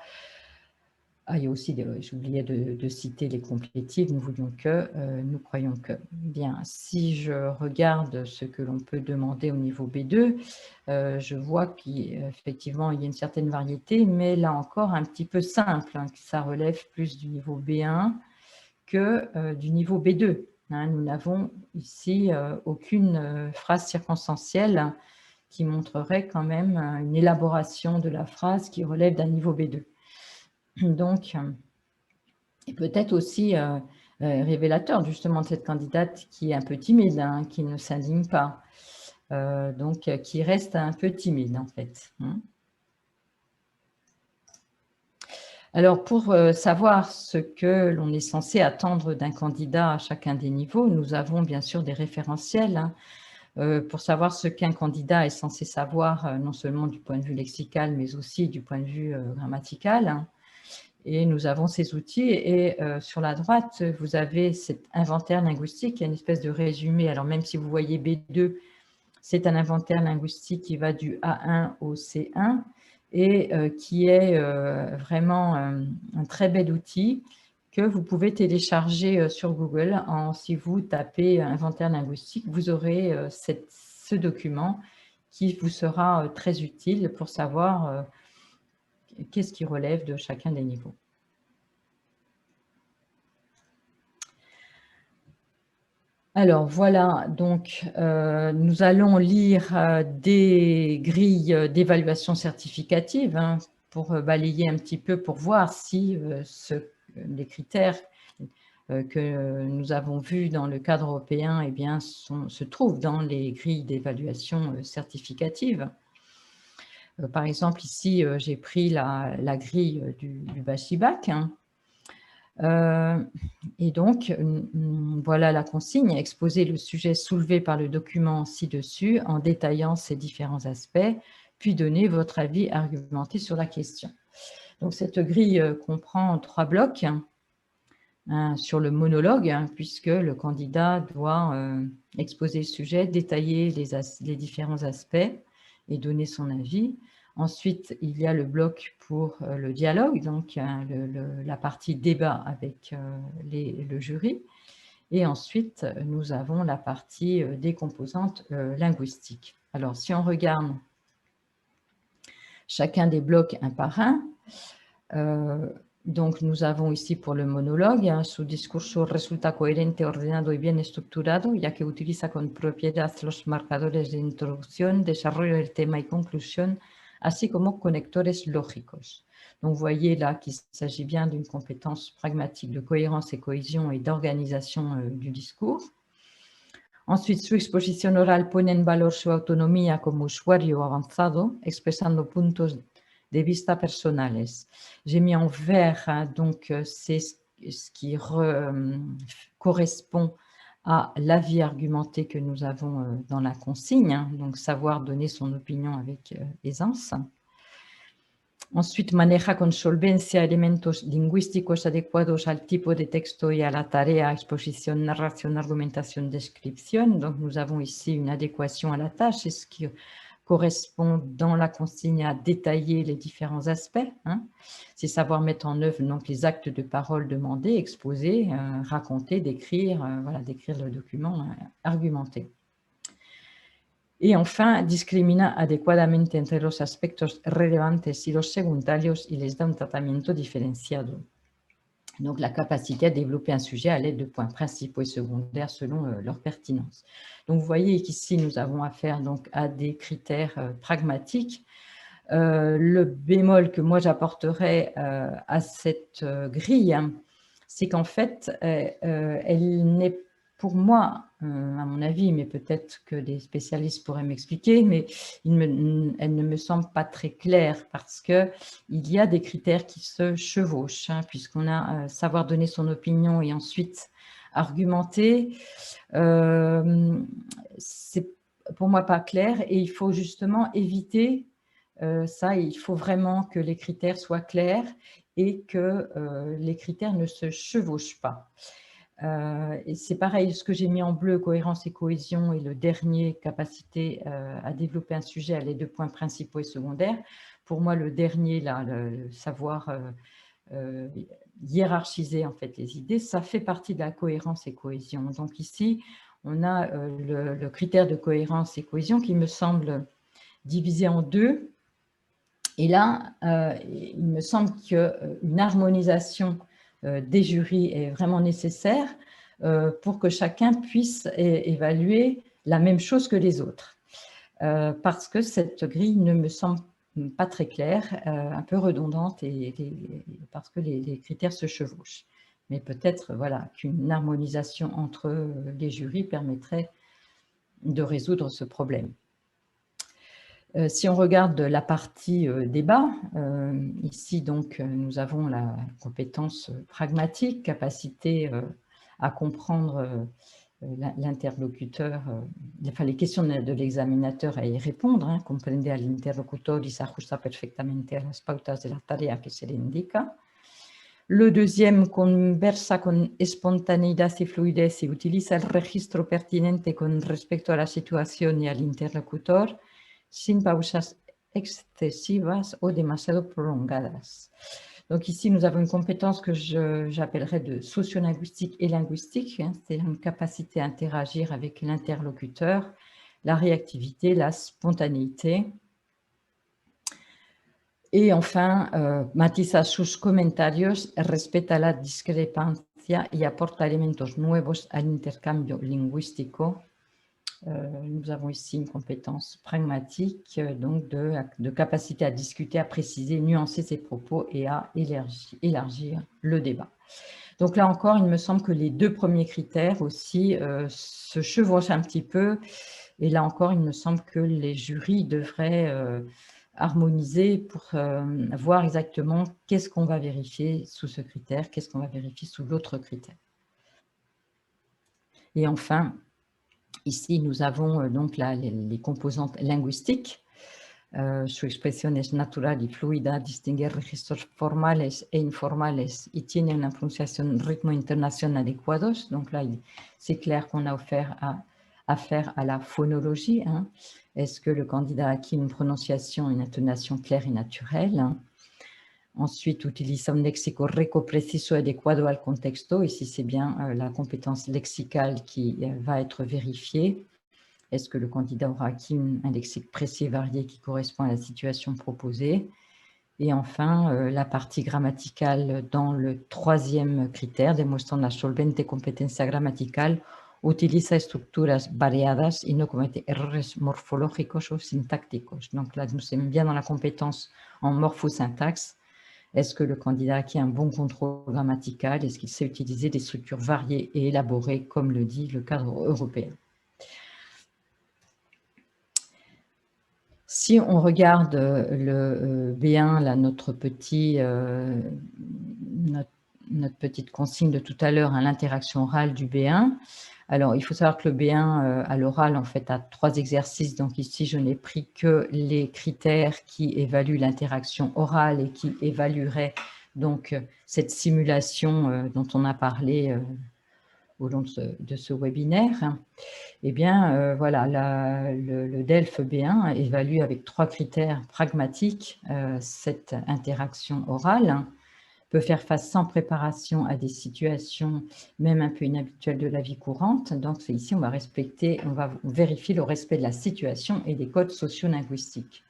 Ah, il y a aussi, j'oubliais de citer les complétifs, nous voulions que, nous croyons que. Bien, si je regarde ce que l'on peut demander au niveau B2, je vois qu'effectivement, il y a une certaine variété, mais là encore, un petit peu simple, hein, que ça relève plus du niveau B1 que du niveau B2. Hein. Nous n'avons ici aucune phrase circonstancielle qui montrerait quand même une élaboration de la phrase qui relève d'un niveau B2. Donc, et peut-être aussi révélateur justement de cette candidate qui est un peu timide, hein, qui ne s'indigne pas, donc qui reste un peu timide en fait. Hein. Alors, pour savoir ce que l'on est censé attendre d'un candidat à chacun des niveaux, nous avons bien sûr des référentiels. Hein. pour savoir ce qu'un candidat est censé savoir, non seulement du point de vue lexical, mais aussi du point de vue grammatical. Et nous avons ces outils. Et sur la droite, vous avez cet inventaire linguistique, qui est une espèce de résumé. Alors, même si vous voyez B2, c'est un inventaire linguistique qui va du A1 au C1 et qui est vraiment un très bel outil que vous pouvez télécharger sur Google. Si vous tapez inventaire linguistique, vous aurez ce document qui vous sera très utile pour savoir qu'est-ce qui relève de chacun des niveaux. Alors voilà, donc nous allons lire des grilles d'évaluation certificative hein, pour balayer un petit peu, pour voir si les critères que nous avons vus dans le cadre européen eh bien, se trouvent dans les grilles d'évaluation certificative. Par exemple, ici, j'ai pris la grille du Bachibac. Hein. Et donc, voilà la consigne, exposer le sujet soulevé par le document ci-dessus en détaillant ses différents aspects, puis donner votre avis argumenté sur la question. Donc, cette grille comprend 3 blocs. Sur le monologue, hein, puisque le candidat doit exposer le sujet, détailler les différents aspects et donner son avis. Ensuite, il y a le bloc pour le dialogue, donc la partie débat avec le jury. Et ensuite, nous avons la partie des composantes linguistiques. Alors, si on regarde chacun des blocs un par un, donc, nous avons ici pour le monologue, hein, su discurso resulta coherente, ordenado y bien estructurado, ya que utiliza con propiedad los marcadores de introducción, desarrollo del tema y conclusión, así como conectores lógicos. Donc, vous voyez là qu'il s'agit bien d'une compétence pragmatique de cohérence et cohésion et d'organisation du discours. Ensuite, su exposición oral pone en valor su autonomía como usuario avanzado, expresando puntos de vista personales. J'ai mis en vert, hein, donc c'est ce qui correspond à l'avis argumenté que nous avons dans la consigne, hein, donc savoir donner son opinion avec aisance. Ensuite, maneja con solvencia elementos lingüísticos adecuados al tipo de texto y a la tarea, exposición, narración, argumentación, descripción. Donc, nous avons ici une adéquation à la tâche, c'est ce qui correspond dans la consigne à détailler les différents aspects. Hein. C'est savoir mettre en œuvre donc, les actes de parole demandés, exposer, raconter, décrire, voilà, décrire le document, argumenter. Y enfin, discrimina adecuadamente entre los aspectos relevantes y los secundarios y les da un tratamiento diferenciado. Donc, la capacité à développer un sujet à l'aide de points principaux et secondaires selon leur pertinence. Donc, vous voyez qu'ici, nous avons affaire donc, à des critères pragmatiques. Le bémol que moi, j'apporterais à cette grille, hein, c'est qu'en fait, elle n'est pour moi, à mon avis, mais peut-être que des spécialistes pourraient m'expliquer, mais elle ne me semble pas très claire parce qu'il y a des critères qui se chevauchent, hein, puisqu'on a savoir donner son opinion et ensuite argumenter. C'est pour moi pas clair et il faut justement éviter ça. Il faut vraiment que les critères soient clairs et que les critères ne se chevauchent pas. Et c'est pareil, ce que j'ai mis en bleu, cohérence et cohésion, et le dernier, capacité à développer un sujet à les 2 points principaux et secondaires. Pour moi, le dernier, là, le savoir hiérarchiser en fait les idées, ça fait partie de la cohérence et cohésion. Donc ici, on a le critère de cohérence et cohésion qui me semble divisé en 2. Et là, il me semble qu'une harmonisation des jurys est vraiment nécessaire pour que chacun puisse évaluer la même chose que les autres. Parce que cette grille ne me semble pas très claire, un peu redondante, parce que les critères se chevauchent. Mais peut-être voilà, qu'une harmonisation entre les jurys permettrait de résoudre ce problème. Si on regarde la partie débat, ici donc nous avons la compétence pragmatique, capacité à comprendre l'interlocuteur, enfin les questions de l'examinateur à y répondre, hein, comprende al interlocutor y se ajusta perfectamente a las pautas de la tarea que se le indica. Le deuxième, conversa con espontaneidad y fluidez y utiliza el registro pertinente con respecto a la situación y al interlocutor, sin pausas excesivas o demasiado prolongadas. Donc ici, nous avons une compétence que j'appellerais de socio-linguistique et linguistique, hein, c'est une capacité à interagir avec l'interlocuteur, la réactivité, la spontanéité. Et enfin, matiza sus comentarios, respeta la discrepancia y aporta elementos nuevos al intercambio lingüístico. Nous avons ici une compétence pragmatique, donc de capacité à discuter, à préciser, nuancer ses propos et à élargir le débat. Donc là encore, il me semble que les deux premiers critères aussi se chevauchent un petit peu. Et là encore, il me semble que les jurys devraient harmoniser pour voir exactement qu'est-ce qu'on va vérifier sous ce critère, qu'est-ce qu'on va vérifier sous l'autre critère. Et enfin, ici, nous avons donc les composantes linguistiques. Su expresión es natural y fluida, distingue registros formales e informales y tiene una pronunciación, rythme intonación adecuados. Donc là, c'est clair qu'on a affaire à la phonologie. Hein. Est-ce que le candidat a acquis une prononciation, une intonation claire et naturelle? Ensuite, utiliza un léxico rico, preciso et adecuado al contexto. Ici, c'est bien la compétence lexicale qui va être vérifiée. Est-ce que le candidat aura acquis un lexique précis et varié qui correspond à la situation proposée? Et enfin, la partie grammaticale dans le troisième critère, demostrando la solvente competencia gramatical, utiliza estructuras variadas y no comete errores morfológicos o sintácticos. Donc là, nous sommes bien dans la compétence en morphosyntaxe. Est-ce que le candidat a acquis un bon contrôle grammatical? Est-ce qu'il sait utiliser des structures variées et élaborées, comme le dit le cadre européen? Si on regarde le B1, là, notre petite consigne de tout à l'heure, hein, l'interaction orale du B1, alors il faut savoir que le B1 à l'oral, en fait, a 3 exercices. Donc ici, je n'ai pris que les critères qui évaluent l'interaction orale et qui évalueraient donc cette simulation dont on a parlé au long de ce webinaire. Eh bien, voilà, le DELF B1 évalue avec 3 critères pragmatiques cette interaction orale, peut faire face sans préparation à des situations même un peu inhabituelles de la vie courante. Donc, ici, on va vérifier le respect de la situation et des codes socio-linguistiques.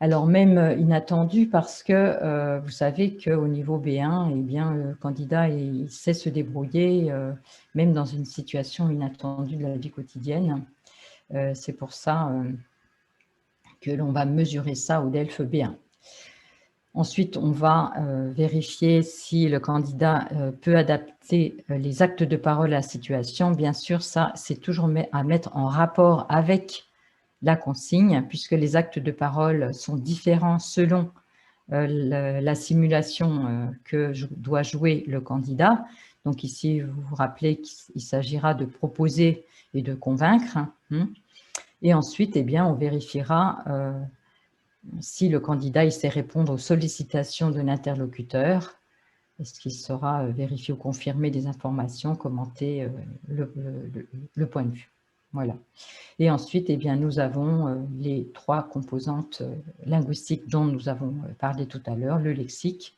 Alors, même inattendu parce que vous savez qu'au niveau B1, eh bien, le candidat il sait se débrouiller, même dans une situation inattendue de la vie quotidienne. C'est pour ça que l'on va mesurer ça au DELF B1. Ensuite, on va vérifier si le candidat peut adapter les actes de parole à la situation. Bien sûr, ça, c'est toujours à mettre en rapport avec la consigne, puisque les actes de parole sont différents selon la simulation que doit jouer le candidat. Donc ici, vous vous rappelez qu'il s'agira de proposer et de convaincre. Hein. Et ensuite, eh bien, on vérifiera si le candidat il sait répondre aux sollicitations de l'interlocuteur. Est-ce qu'il saura vérifier ou confirmer des informations, commenter le point de vue. Voilà. Et ensuite, eh bien, nous avons les 3 composantes linguistiques dont nous avons parlé tout à l'heure, le lexique,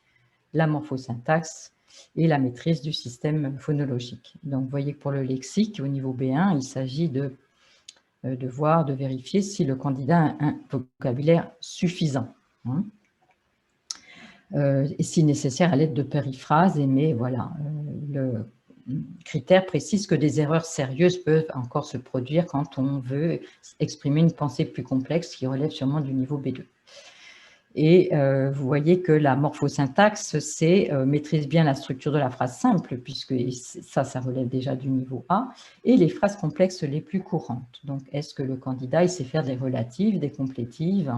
la morphosyntaxe et la maîtrise du système phonologique. Donc, vous voyez que pour le lexique, au niveau B1, il s'agit de vérifier si le candidat a un vocabulaire suffisant. Hein. Et si nécessaire, à l'aide de périphrases, mais voilà, le critère précise que des erreurs sérieuses peuvent encore se produire quand on veut exprimer une pensée plus complexe qui relève sûrement du niveau B2. Et vous voyez que la morphosyntaxe, c'est maîtrise bien la structure de la phrase simple, puisque ça relève déjà du niveau A, et les phrases complexes les plus courantes. Donc, est-ce que le candidat il sait faire des relatives, des complétives,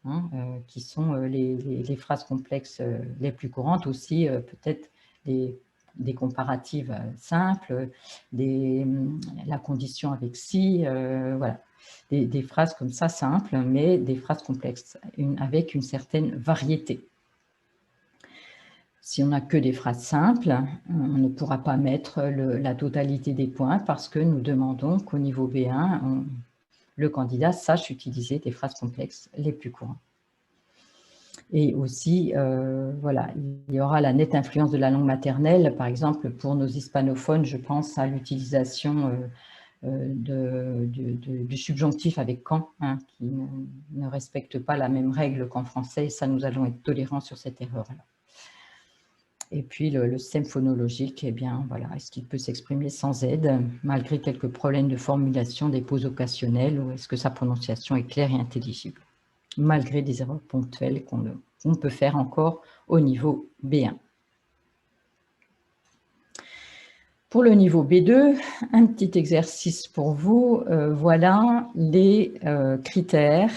hein, qui sont les phrases complexes les plus courantes, aussi peut-être les des comparatives simples, la condition avec si, voilà. Des phrases comme ça simples, mais des phrases complexes, avec une certaine variété. Si on n'a que des phrases simples, on ne pourra pas mettre la totalité des points parce que nous demandons qu'au niveau B1, le candidat sache utiliser des phrases complexes les plus courantes. Et aussi, voilà, il y aura la nette influence de la langue maternelle. Par exemple, pour nos hispanophones, je pense à l'utilisation du subjonctif avec quand, hein, qui ne respecte pas la même règle qu'en français. Et ça, nous allons être tolérants sur cette erreur-là. Et puis, le système phonologique, eh bien, voilà, est-ce qu'il peut s'exprimer sans aide, malgré quelques problèmes de formulation, des pauses occasionnelles, ou est-ce que sa prononciation est claire et intelligible, malgré des erreurs ponctuelles qu'on peut faire encore au niveau B1. Pour le niveau B2, un petit exercice pour vous. Voilà les critères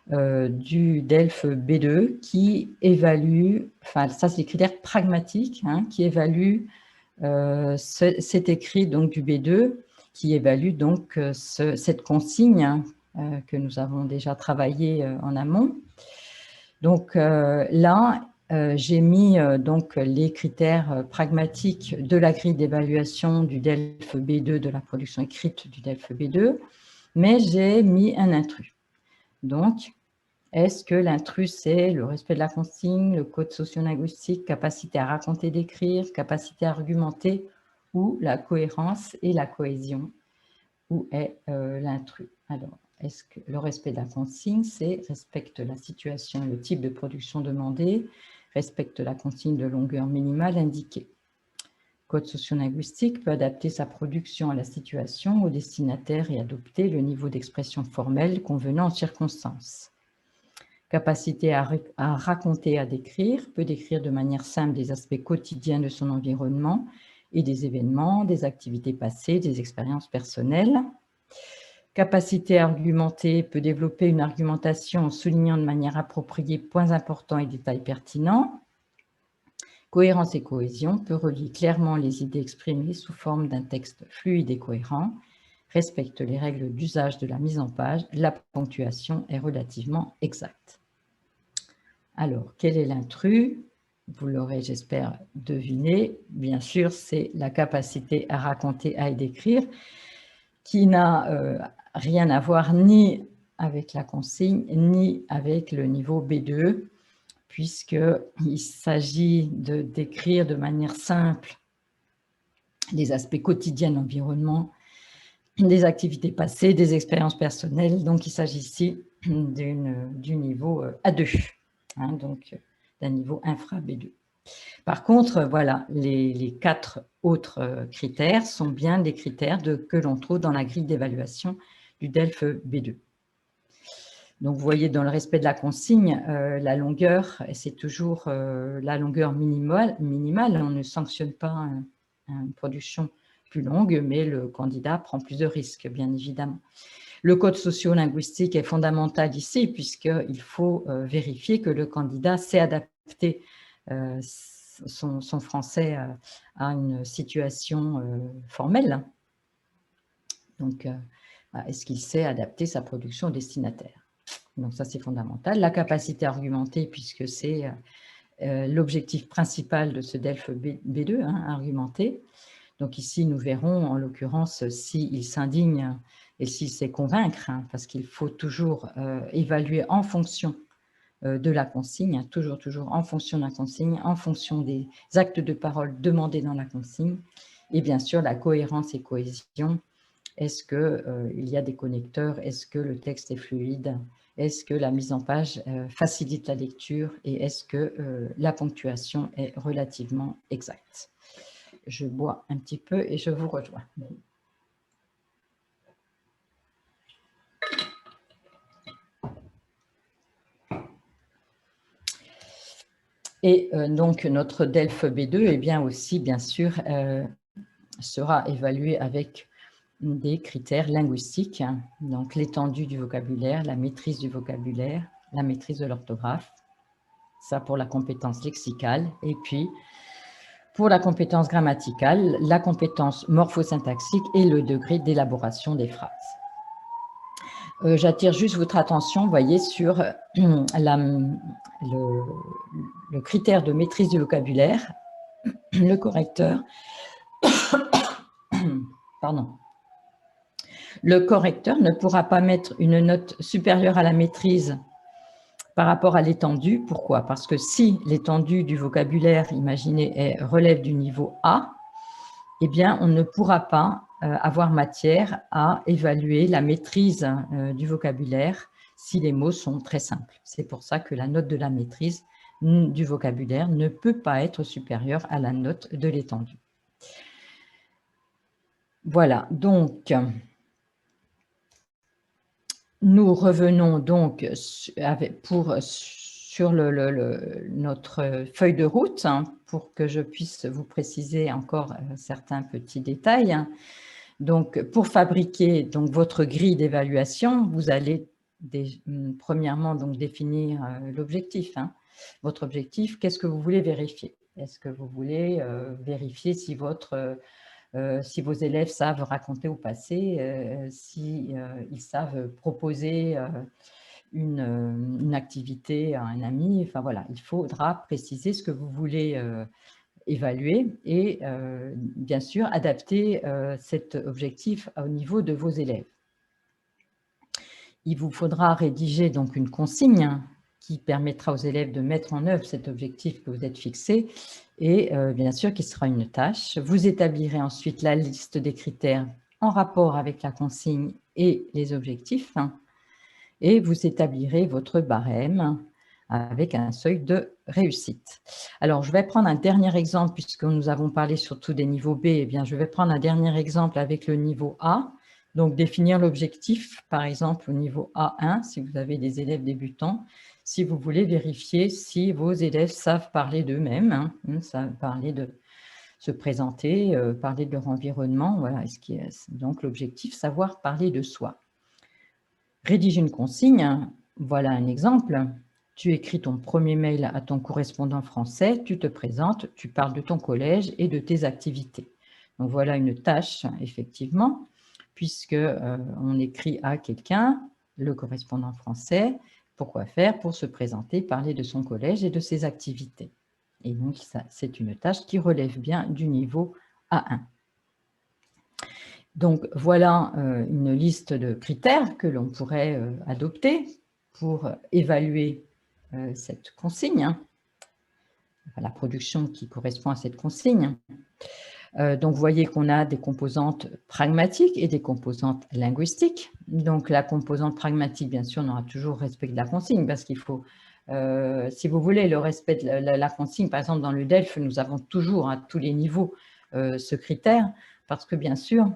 du DELF B2 qui évalue, enfin ça c'est des critères pragmatiques, hein, qui évaluent cet écrit donc, du B2, qui évalue donc cette consigne que nous avons déjà travaillé en amont. Donc là, j'ai mis donc les critères pragmatiques de la grille d'évaluation du DELF B2, de la production écrite du DELF B2, mais j'ai mis un intrus. Donc, est-ce que l'intrus, c'est le respect de la consigne, le code socio-linguistique, capacité à raconter, d'écrire, capacité à argumenter, ou la cohérence et la cohésion? Où est l'intrus? Alors, est-ce que le respect de la consigne, c'est respecte la situation et le type de production demandé, respecte la consigne de longueur minimale indiquée. Code socio-linguistique peut adapter sa production à la situation, au destinataire et adopter le niveau d'expression formelle convenant aux circonstances. Capacité à raconter, à décrire, peut décrire de manière simple des aspects quotidiens de son environnement et des événements, des activités passées, des expériences personnelles. Capacité à argumenter, peut développer une argumentation en soulignant de manière appropriée points importants et détails pertinents. Cohérence et cohésion, peut relier clairement les idées exprimées sous forme d'un texte fluide et cohérent, respecte les règles d'usage de la mise en page, la ponctuation est relativement exacte. Alors, quel est l'intrus? Vous l'aurez, j'espère, deviné. Bien sûr, c'est la capacité à raconter, à décrire, qui n'a rien à voir ni avec la consigne, ni avec le niveau B2, puisqu'il s'agit de décrire de manière simple les aspects quotidiens de l'environnement, des activités passées, des expériences personnelles. Donc, il s'agit ici du niveau A2, hein, donc d'un niveau infra B2. Par contre, voilà, les 4 autres critères sont bien des critères que l'on trouve dans la grille d'évaluation du DELF B2. Donc, vous voyez, dans le respect de la consigne, la longueur, c'est toujours la longueur minimale. On ne sanctionne pas une production plus longue, mais le candidat prend plus de risques, bien évidemment. Le code socio-linguistique est fondamental ici, puisqu'il faut vérifier que le candidat sait adapter son français à une situation formelle. Donc, est-ce qu'il sait adapter sa production au destinataire? Donc, ça, c'est fondamental. La capacité à argumenter, puisque c'est l'objectif principal de ce DELF B2, hein, argumenter. Donc, ici, nous verrons, en l'occurrence, s'il s'indigne et s'il sait convaincre, hein, parce qu'il faut toujours évaluer en fonction de la consigne, hein, toujours en fonction de la consigne, en fonction des actes de parole demandés dans la consigne, et bien sûr, la cohérence et cohésion. Est-ce qu'il y a des connecteurs? Est-ce que le texte est fluide? Est-ce que la mise en page facilite la lecture? Et est-ce que la ponctuation est relativement exacte? Je bois un petit peu et je vous rejoins. Et donc, notre DELF B2, eh bien aussi, bien sûr, sera évalué avec des critères linguistiques, hein, donc l'étendue du vocabulaire, la maîtrise du vocabulaire, la maîtrise de l'orthographe, ça pour la compétence lexicale. Et puis, pour la compétence grammaticale, la compétence morphosyntaxique et le degré d'élaboration des phrases. J'attire juste votre attention, vous voyez, sur le critère de maîtrise du vocabulaire, le correcteur. Pardon. Le correcteur ne pourra pas mettre une note supérieure à la maîtrise par rapport à l'étendue. Pourquoi? Parce que si l'étendue du vocabulaire, imaginez, relève du niveau A, eh bien, on ne pourra pas avoir matière à évaluer la maîtrise du vocabulaire si les mots sont très simples. C'est pour ça que la note de la maîtrise du vocabulaire ne peut pas être supérieure à la note de l'étendue. Voilà, donc, nous revenons donc sur notre feuille de route, hein, pour que je puisse vous préciser encore certains petits détails. Donc, pour fabriquer donc, votre grille d'évaluation, vous allez premièrement donc, définir l'objectif. Hein. Votre objectif, qu'est-ce que vous voulez vérifier? Est-ce que vous voulez vérifier si si vos élèves savent raconter au passé, si ils savent proposer une activité à un ami? Enfin voilà, il faudra préciser ce que vous voulez évaluer et bien sûr adapter cet objectif au niveau de vos élèves. Il vous faudra rédiger donc une consigne qui permettra aux élèves de mettre en œuvre cet objectif que vous êtes fixé et bien sûr qui sera une tâche. Vous établirez ensuite la liste des critères en rapport avec la consigne et les objectifs et vous établirez votre barème avec un seuil de réussite. Alors, je vais prendre un dernier exemple, puisque nous avons parlé surtout des niveaux B, eh bien, je vais prendre un dernier exemple avec le niveau A. Donc, définir l'objectif, par exemple, au niveau A1, si vous avez des élèves débutants, si vous voulez vérifier si vos élèves savent parler d'eux-mêmes, hein, savent parler de se présenter, parler de leur environnement. Voilà, donc, l'objectif, savoir parler de soi. Rédige une consigne, voilà un exemple. Tu écris ton premier mail à ton correspondant français, tu te présentes, tu parles de ton collège et de tes activités. Donc voilà une tâche, effectivement, puisque on écrit à quelqu'un, le correspondant français, pourquoi faire? Pour se présenter, parler de son collège et de ses activités. Et donc, c'est une tâche qui relève bien du niveau A1. Donc, voilà une liste de critères que l'on pourrait adopter pour évaluer cette consigne, hein, la production qui correspond à cette consigne. Donc, vous voyez qu'on a des composantes pragmatiques et des composantes linguistiques. Donc, la composante pragmatique, bien sûr, on aura toujours respect de la consigne parce qu'il faut, si vous voulez, le respect de la consigne, par exemple, dans le DELF, nous avons toujours à tous les niveaux ce critère parce que, bien sûr,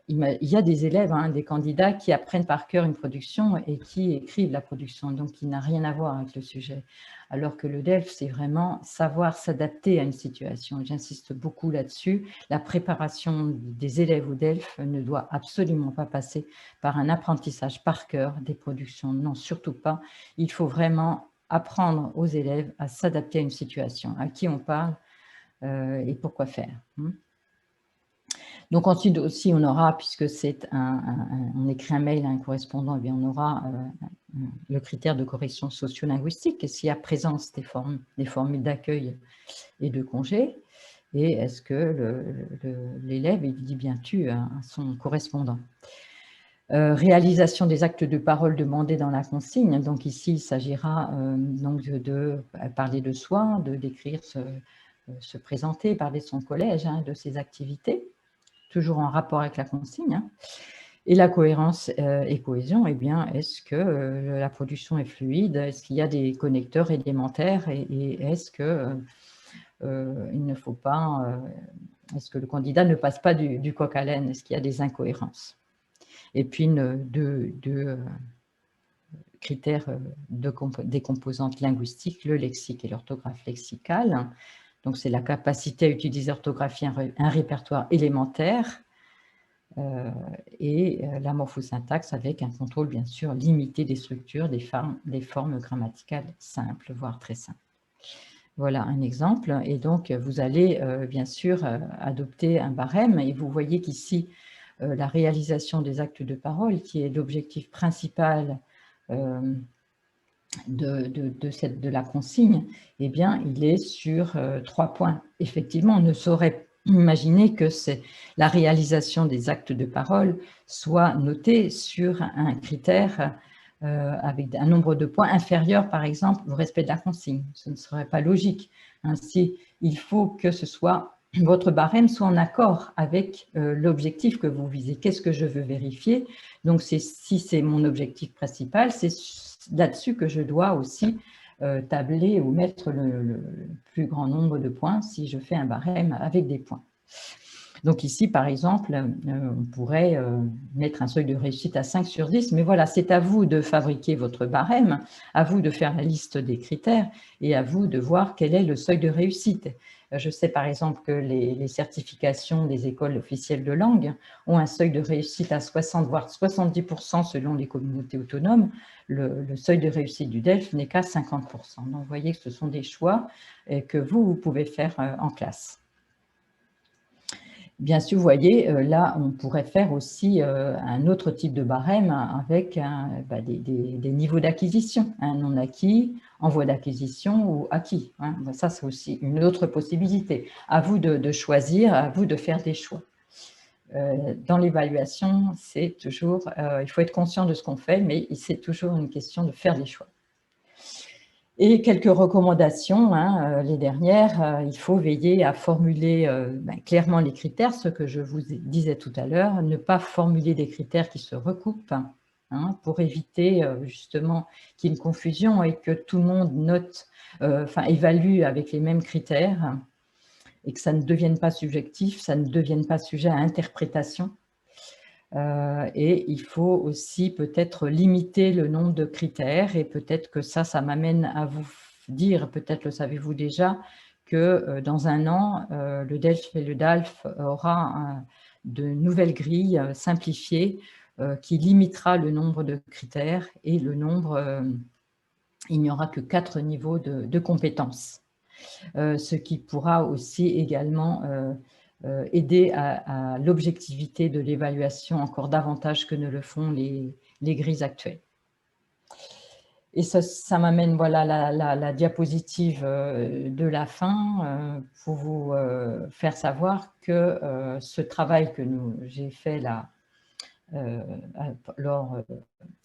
il y a des élèves, hein, des candidats qui apprennent par cœur une production et qui écrivent la production, donc qui n'a rien à voir avec le sujet. Alors que le DELF, c'est vraiment savoir s'adapter à une situation. J'insiste beaucoup là-dessus. La préparation des élèves au DELF ne doit absolument pas passer par un apprentissage par cœur des productions. Non, surtout pas. Il faut vraiment apprendre aux élèves à s'adapter à une situation, à qui on parle et pourquoi faire. Donc ensuite aussi, on aura, puisque on écrit un mail à un correspondant, eh bien on aura le critère de correction socio-linguistique, s'il y a présence des formules d'accueil et de congé, et est-ce que l'élève dit bien tu à son correspondant. Réalisation des actes de parole demandés dans la consigne. Donc ici, il s'agira donc de parler de soi, de décrire, se présenter, parler de son collège, hein, de ses activités, toujours en rapport avec la consigne. Hein. Et la cohérence et cohésion, eh bien, est-ce que la production est fluide? Est-ce qu'il y a des connecteurs élémentaires? Et est-ce que il ne faut pas, est-ce que le candidat ne passe pas du coq à l'âne? Est-ce qu'il y a des incohérences? Et puis, deux critères des composantes linguistiques, le lexique et l'orthographe lexicale. Donc, c'est la capacité à utiliser l'orthographie, un répertoire élémentaire, et la morphosyntaxe avec un contrôle, bien sûr, limité des structures, des formes grammaticales simples, voire très simples. Voilà un exemple. Et donc, vous allez bien sûr adopter un barème. Et vous voyez qu'ici, la réalisation des actes de parole, qui est l'objectif principal de la consigne, eh bien, il est sur 3 points. Effectivement, on ne saurait imaginer que la réalisation des actes de parole soit notée sur un critère avec un nombre de points inférieur, par exemple, au respect de la consigne. Ce ne serait pas logique. Ainsi, il faut que votre barème soit en accord avec l'objectif que vous visez. Qu'est-ce que je veux vérifier? Donc, si c'est mon objectif principal, c'est là-dessus que je dois aussi tabler ou mettre le plus grand nombre de points si je fais un barème avec des points. Donc ici, par exemple, on pourrait mettre un seuil de réussite à 5 sur 10, mais voilà, c'est à vous de fabriquer votre barème, à vous de faire la liste des critères et à vous de voir quel est le seuil de réussite. Je sais par exemple que les certifications des écoles officielles de langue ont un seuil de réussite à 60 voire 70% selon les communautés autonomes. Le seuil de réussite du DELF n'est qu'à 50%. Donc vous voyez que ce sont des choix que vous pouvez faire en classe. Bien sûr, vous voyez, là, on pourrait faire aussi un autre type de barème avec des niveaux d'acquisition, non acquis, en voie d'acquisition ou acquis. Ça, c'est aussi une autre possibilité. À vous de choisir, à vous de faire des choix. Dans l'évaluation, c'est toujours, il faut être conscient de ce qu'on fait, mais c'est toujours une question de faire des choix. Et quelques recommandations, les dernières, il faut veiller à formuler clairement les critères, ce que je vous disais tout à l'heure, ne pas formuler des critères qui se recoupent, pour éviter justement qu'il y ait une confusion et que tout le monde note, évalue avec les mêmes critères et que ça ne devienne pas subjectif, ça ne devienne pas sujet à interprétation. Et il faut aussi peut-être limiter le nombre de critères et peut-être que ça m'amène à vous dire, peut-être le savez-vous déjà, que dans un an, le DELF et le DALF aura de nouvelles grilles simplifiées qui limitera le nombre de critères et le nombre, il n'y aura que 4 niveaux de compétences. Ce qui pourra aussi également aider à l'objectivité de l'évaluation encore davantage que ne le font les grilles actuelles. Et ça m'amène, voilà, la diapositive de la fin pour vous faire savoir que ce travail que j'ai fait là,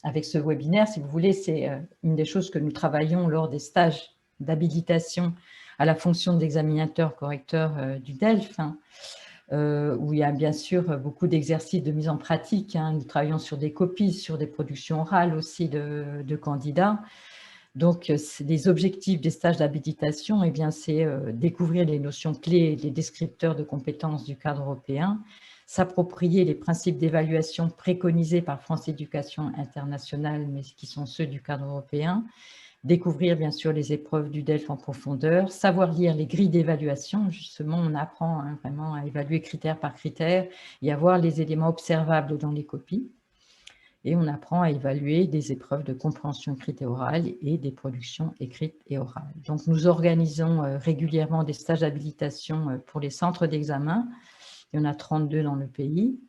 avec ce webinaire, si vous voulez, c'est une des choses que nous travaillons lors des stages d'habilitation à la fonction d'examinateur correcteur du DELF, où il y a bien sûr beaucoup d'exercices de mise en pratique. Nous travaillons sur des copies, sur des productions orales aussi de candidats. Donc, les objectifs des stages d'habilitation, eh bien, c'est découvrir les notions clés, les descripteurs de compétences du cadre européen, s'approprier les principes d'évaluation préconisés par France Éducation Internationale, mais qui sont ceux du cadre européen, découvrir bien sûr les épreuves du DELF en profondeur, savoir lire les grilles d'évaluation, justement on apprend vraiment à évaluer critère par critère et à voir les éléments observables dans les copies. Et on apprend à évaluer des épreuves de compréhension écrite et orale et des productions écrites et orales. Donc nous organisons régulièrement des stages d'habilitation pour les centres d'examen. Il y en a 32 dans le pays.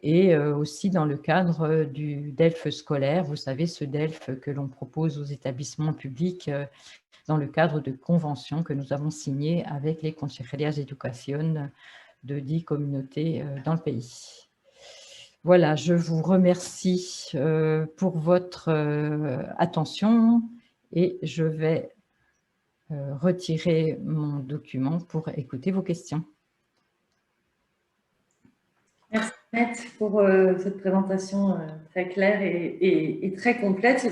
Et aussi dans le cadre du DELF scolaire, vous savez, ce DELF que l'on propose aux établissements publics dans le cadre de conventions que nous avons signées avec les Consejerías d'Educación de 10 communautés dans le pays. Voilà, je vous remercie pour votre attention et je vais retirer mon document pour écouter vos questions. Merci Annette pour cette présentation très claire et très complète,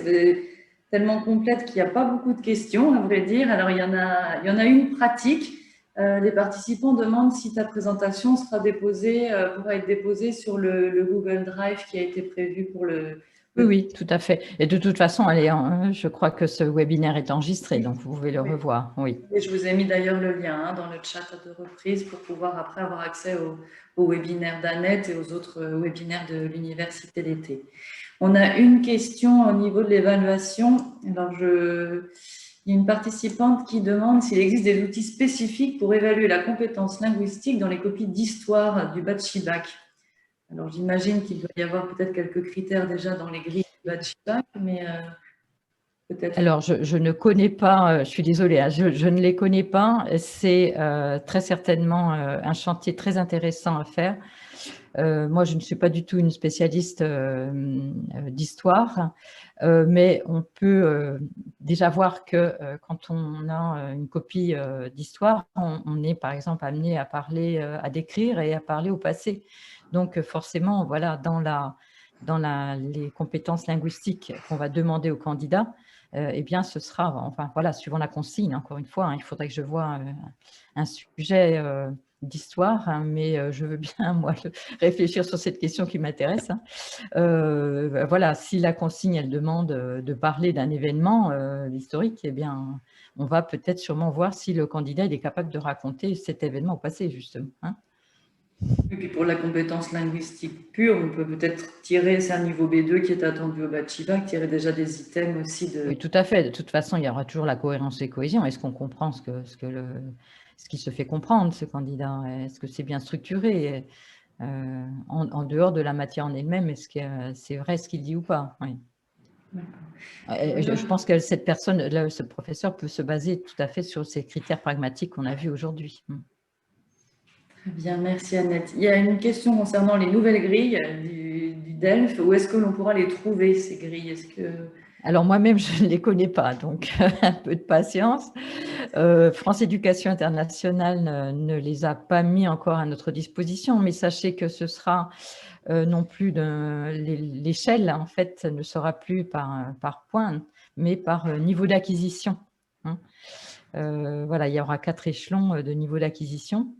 tellement complète qu'il n'y a pas beaucoup de questions, à vrai dire. Alors, il y en a une pratique. Les participants demandent si ta présentation sera pourra être déposée sur le Google Drive qui a été prévu pour le... Oui, tout à fait. Et de toute façon, je crois que ce webinaire est enregistré, donc vous pouvez le revoir. Oui. Et je vous ai mis d'ailleurs le lien dans le chat à 2 reprises pour pouvoir après avoir accès au webinaire d'Annette et aux autres webinaires de l'Université d'été. On a une question au niveau de l'évaluation. Alors, Il y a une participante qui demande s'il existe des outils spécifiques pour évaluer la compétence linguistique dans les copies d'histoire du Bachibac. Alors, j'imagine qu'il doit y avoir peut-être quelques critères déjà dans les grilles du Bachibac, mais peut-être. Alors, je ne connais pas, je suis désolée, hein, je ne les connais pas. C'est très certainement un chantier très intéressant à faire. Moi, je ne suis pas du tout une spécialiste d'histoire, mais on peut déjà voir que quand on a une copie d'histoire, on est par exemple amené à parler, à décrire et à parler au passé. Donc forcément, voilà, dans les compétences linguistiques qu'on va demander aux candidats, eh bien, ce sera, enfin voilà, suivant la consigne, encore une fois, hein, il faudrait que je vois un sujet d'histoire, hein, mais je veux bien, moi, réfléchir sur cette question qui m'intéresse. Hein. Voilà, si la consigne, elle demande de parler d'un événement historique, eh bien, on va peut-être sûrement voir si le candidat il est capable de raconter cet événement au passé, justement. Hein. Et puis pour la compétence linguistique pure, on peut peut-être tirer, c'est un niveau B2 qui est attendu au Bachibac, tirer déjà des items aussi de… Oui, tout à fait. De toute façon, il y aura toujours la cohérence et cohésion. Est-ce qu'on comprend ce qui se fait comprendre, ce candidat? Est-ce que c'est bien structuré? En dehors de la matière en elle-même, est-ce que c'est vrai ce qu'il dit ou pas? Oui. Je pense que cette personne, ce professeur peut se baser tout à fait sur ces critères pragmatiques qu'on a vus aujourd'hui. Très bien, merci Annette. Il y a une question concernant les nouvelles grilles du DELF. Où est-ce que l'on pourra les trouver, ces grilles? Alors moi-même, je ne les connais pas, donc un peu de patience. France Éducation Internationale ne les a pas mis encore à notre disposition, mais sachez que ce sera non plus l'échelle, en fait, ne sera plus par point, mais par niveau d'acquisition. Hein. Voilà, il y aura 4 échelons de niveau d'acquisition.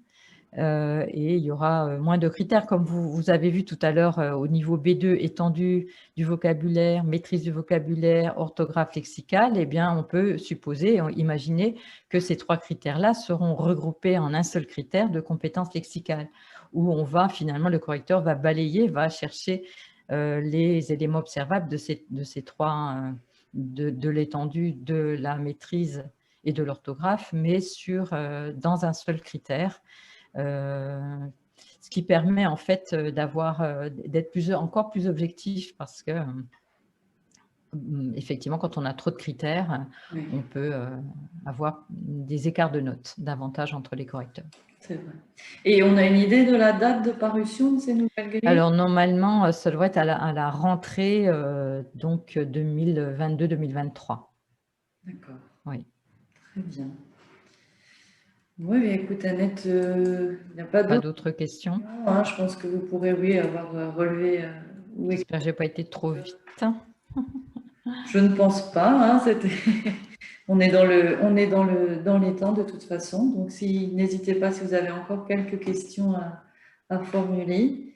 Et il y aura moins de critères, comme vous avez vu tout à l'heure au niveau B2, étendue du vocabulaire, maîtrise du vocabulaire, orthographe lexicale, eh bien, on peut supposer, imaginer que ces 3 critères-là seront regroupés en un seul critère de compétence lexicale, où on va finalement, le correcteur va balayer, va chercher les éléments observables de ces 3, de l'étendue, de la maîtrise et de l'orthographe, mais dans un seul critère. Ce qui permet en fait d'être encore plus objectif, parce que effectivement, quand on a trop de critères, oui, on peut avoir des écarts de notes davantage entre les correcteurs. C'est vrai. Et on a une idée de la date de parution de ces nouvelles grilles? Alors normalement, ça devrait être à la rentrée donc 2022-2023. D'accord. Oui. Très bien. Oui, mais écoute Annette, il n'y a pas d'autres questions. Hein, je pense que vous pourrez, oui, avoir relevé… J'espère que je n'ai pas été trop vite. Je ne pense pas. Hein, on est dans les temps de toute façon. Donc, n'hésitez pas si vous avez encore quelques questions à formuler.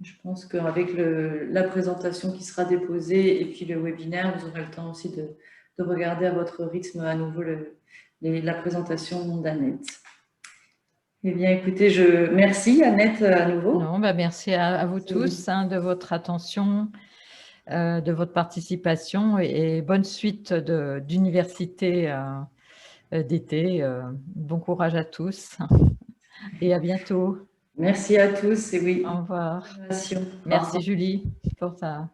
Je pense qu'avec la présentation qui sera déposée et puis le webinaire, vous aurez le temps aussi de regarder à votre rythme à nouveau la présentation d'Annette. Eh bien, écoutez, merci Annette à nouveau. Non, merci à vous tous de votre attention, de votre participation et bonne suite d'université d'été. Bon courage à tous et à bientôt. Merci à tous et oui. Au revoir. Merci Julie pour ta